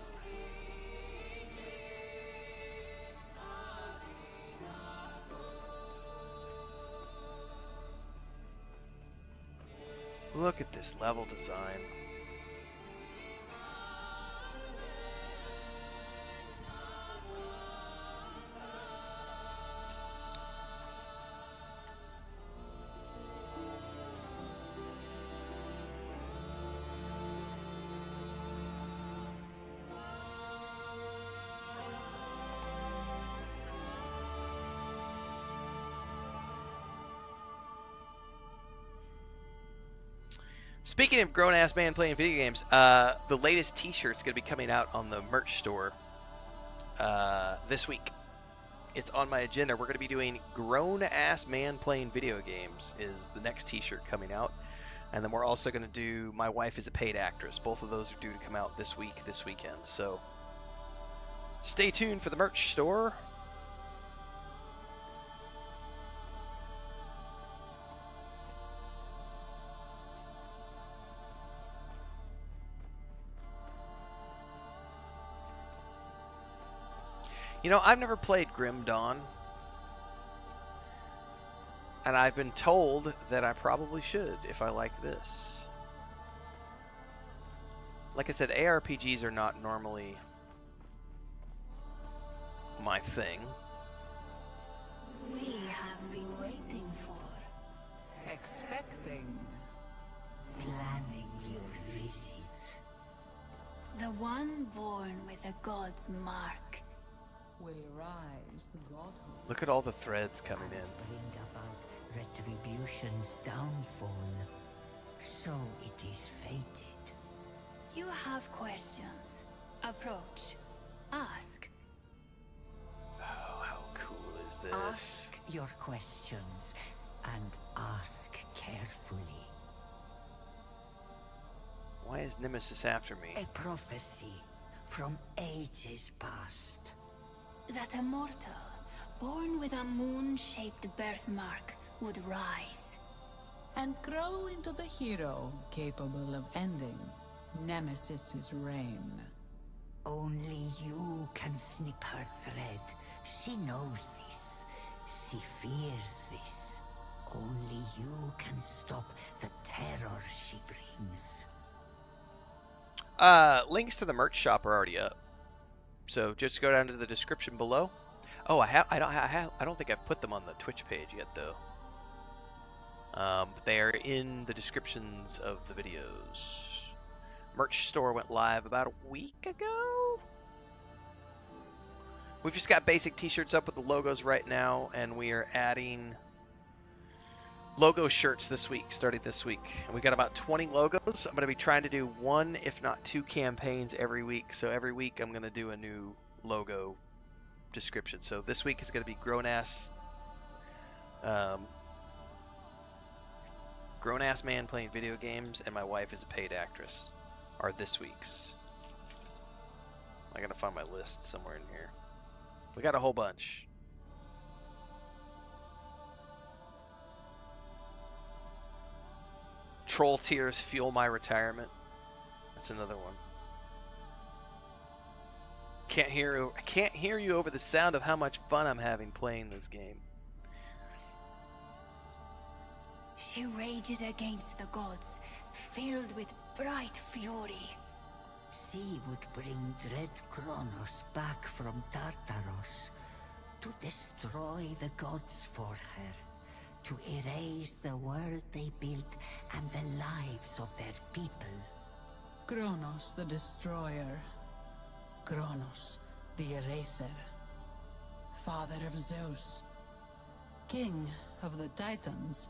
Look at this level design. Speaking of grown-ass man playing video games, the latest T-shirt's going to be coming out on the merch store this week. It's on my agenda. We're going to be doing grown-ass man playing video games is the next T-shirt coming out. And then we're also going to do My Wife is a Paid Actress. Both of those are due to come out this weekend. So stay tuned for the merch store. You know, I've never played Grim Dawn, and I've been told that I probably should if I like this. Like I said, ARPGs are not normally my thing. We have been waiting for. Expecting. Planning your visit. The one born with a god's mark will rise to godhood. Look at all the threads coming in. Bring about retribution's downfall. So it is fated. You have questions. Approach. Ask. Oh, how cool is this? Ask your questions and ask carefully. Why is Nemesis after me? A prophecy from ages past. That a mortal, born with a moon-shaped birthmark, would rise. And grow into the hero capable of ending Nemesis's reign. Only you can snip her thread. She knows this. She fears this. Only you can stop the terror she brings. Links to the merch shop are already up. So just go down to the description below. Oh, I don't think I've put them on the Twitch page yet though. But they are in the descriptions of the videos. Merch store went live about a week ago. We've just got basic t-shirts up with the logos right now, and we are adding logo shirts this week, starting this week. And we got about 20 logos. I'm going to be trying to do one, if not two campaigns every week. So every week I'm going to do a new logo description. So this week is going to be grown-ass man playing video games, and my wife is a paid actress. Are this week's. I gotta find my list somewhere in here. We got a whole bunch. Troll tears fuel my retirement. That's another one. I can't hear you over the sound of how much fun I'm having playing this game. She rages against the gods, filled with bright fury. She would bring dread Kronos back from Tartaros to destroy the gods for her, to erase the world they built and the lives of their people. Kronos the Destroyer. Kronos the Eraser. Father of Zeus. King of the Titans.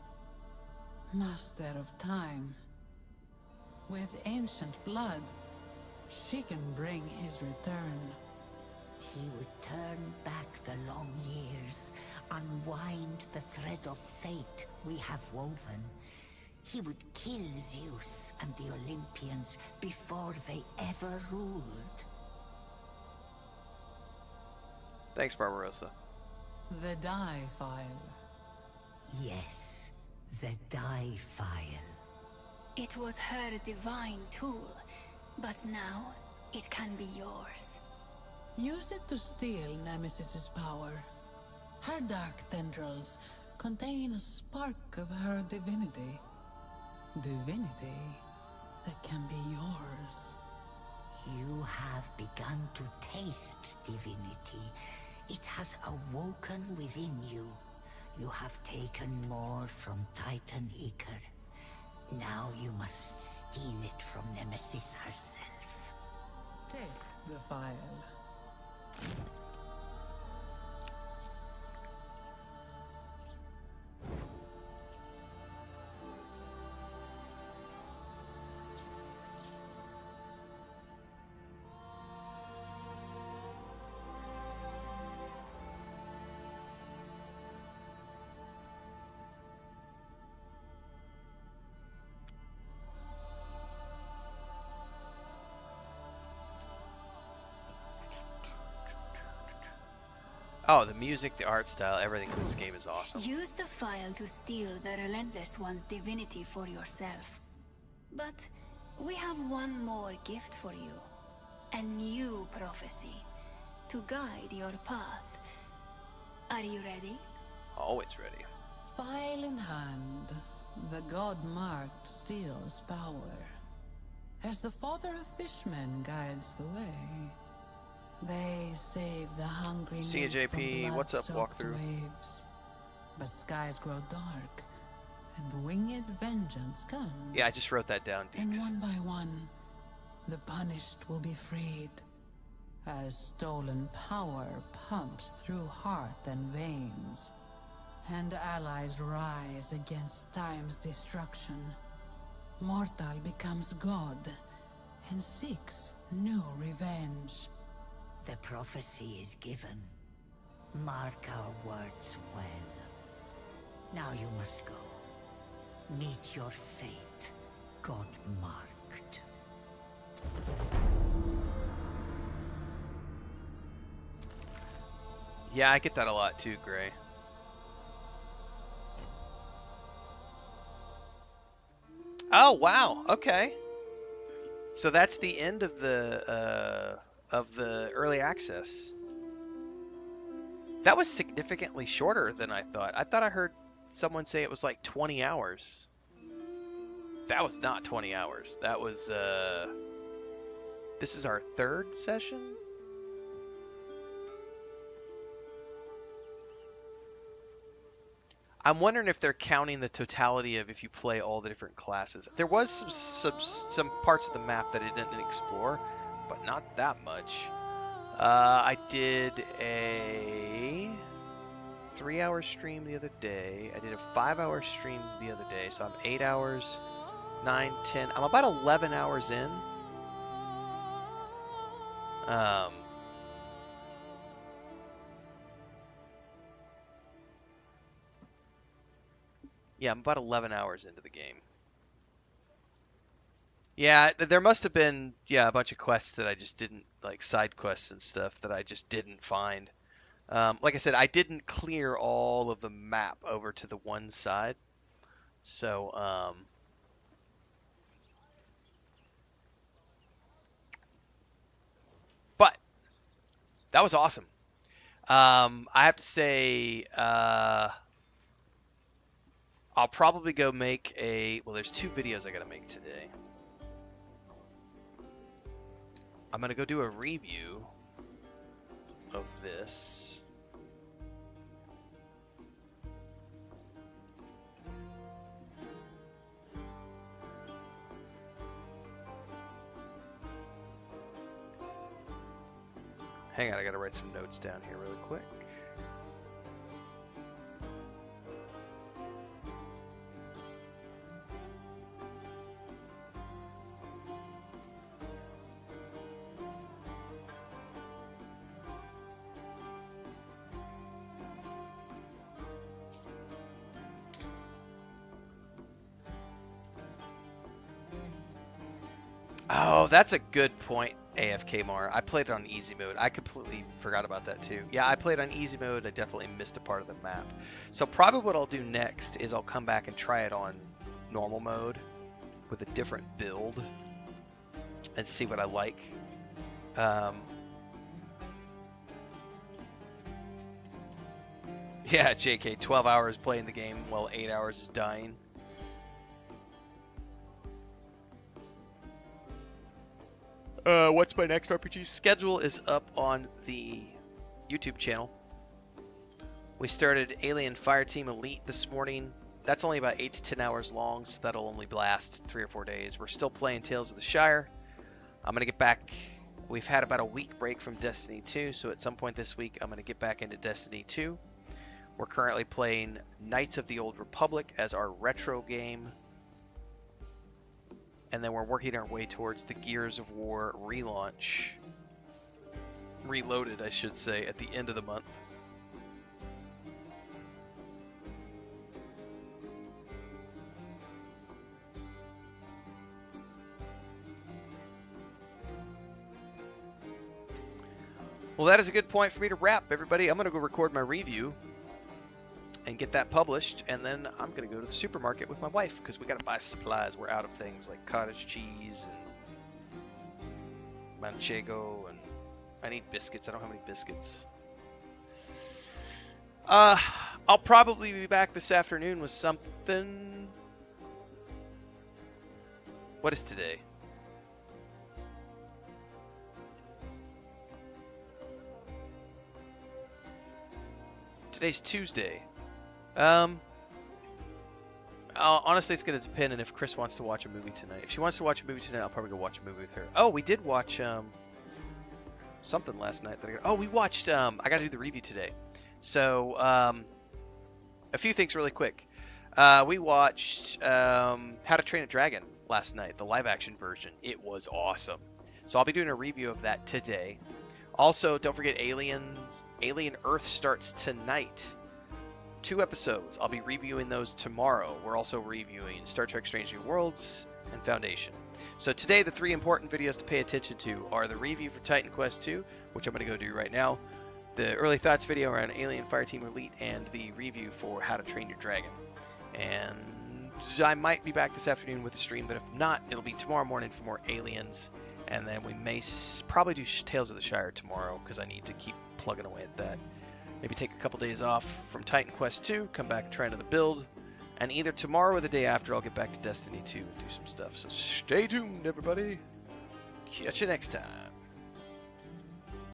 Master of time. With ancient blood, she can bring his return. He would turn back the long years, unwind the thread of fate we have woven. He would kill Zeus and the Olympians before they ever ruled. Thanks, Barbarossa. The Die File. Yes, the Die File. It was her divine tool, but now it can be yours. Use it to steal Nemesis's power. Her dark tendrils contain a spark of her divinity. Divinity that can be yours. You have begun to taste divinity. It has awoken within you. You have taken more from Titan Iker. Now you must steal it from Nemesis herself. Take the file. Oh, the music, the art style, everything in this game is awesome. Use the file to steal the Relentless One's divinity for yourself. But we have one more gift for you. A new prophecy to guide your path. Are you ready? Always ready. File in hand, the god-marked steals power. As the father of fishmen guides the way, they save the hungry See you, nymph from JP. What's up, blood-soaked walkthrough? waves. But skies grow dark, and winged vengeance comes. Yeah, I just wrote that down, And Deeks. one by one, the punished will be freed, as stolen power pumps through heart and veins, and allies rise against time's destruction. Mortal becomes god, and seeks new revenge. The prophecy is given. Mark our words well. Now you must go. Meet your fate, God-marked. Yeah, I get that a lot too, Gray. Oh, wow. Okay. So that's the end of the early access. That was significantly shorter than I thought. I thought I heard someone say it was like 20 hours. That was not 20 hours. That was This is our third session? I'm wondering if they're counting the totality of if you play all the different classes. There was some parts of the map that I didn't explore, but not that much. I did a 3-hour stream the other day. I did a 5-hour stream the other day, so I'm 8 hours, 9, 10. I'm about 11 hours in. Yeah, I'm about 11 hours into the game. Yeah, there must have been, a bunch of quests that I just didn't, like side quests and stuff that I just didn't find. Like I said, I didn't clear all of the map over to the one side. So, but that was awesome. I have to say, I'll probably go make well, there's 2 videos I gotta make today. I'm gonna go do a review of this. Hang on, I gotta write some notes down here really quick. Oh, that's a good point, AFK Mar. I played it on easy mode. I completely forgot about that too. Yeah, I played on easy mode. I definitely missed a part of the map. So probably what I'll do next is I'll come back and try it on normal mode with a different build and see what I like. Yeah, JK, 12 hours playing the game while 8 hours is dying. What's my next RPG? Schedule is up on the YouTube channel. We started Alien Fireteam Elite this morning. That's only about 8 to 10 hours long, so that'll only last 3 or 4 days. We're still playing Tales of the Shire. I'm going to get back. We've had about a week break from Destiny 2, so at some point this week I'm going to get back into Destiny 2. We're currently playing Knights of the Old Republic as our retro game. And then we're working our way towards the Gears of War relaunch. Reloaded, I should say, at the end of the month. Well, that is a good point for me to wrap, everybody. I'm going to go record my review and get that published, and then I'm going to go to the supermarket with my wife because we got to buy supplies. We're out of things like cottage cheese and manchego, and I need biscuits. I don't have any biscuits. I'll probably be back this afternoon with something. What is today? Today's Tuesday. Honestly, it's going to depend on if Chris wants to watch a movie tonight. If she wants to watch a movie tonight, I'll probably go watch a movie with her. Oh, we did watch something last night. We watched. I got to do the review today. So, a few things really quick. We watched How to Train a Dragon last night, the live-action version. It was awesome. So I'll be doing a review of that today. Also, don't forget Alien Earth starts tonight. 2 episodes. I'll be reviewing those tomorrow. We're also reviewing Star Trek Strange New Worlds and Foundation. So today, the 3 important videos to pay attention to are the review for Titan Quest 2, which I'm going to go do right now, the early thoughts video around Alien Fireteam Elite, and the review for How to Train Your Dragon. And I might be back this afternoon with a stream, but if not, it'll be tomorrow morning for more Aliens. And then we may probably do Tales of the Shire tomorrow, because I need to keep plugging away at that. Maybe take a couple days off from Titan Quest 2, come back and try another build. And either tomorrow or the day after, I'll get back to Destiny 2 and do some stuff. So stay tuned, everybody. Catch you next time.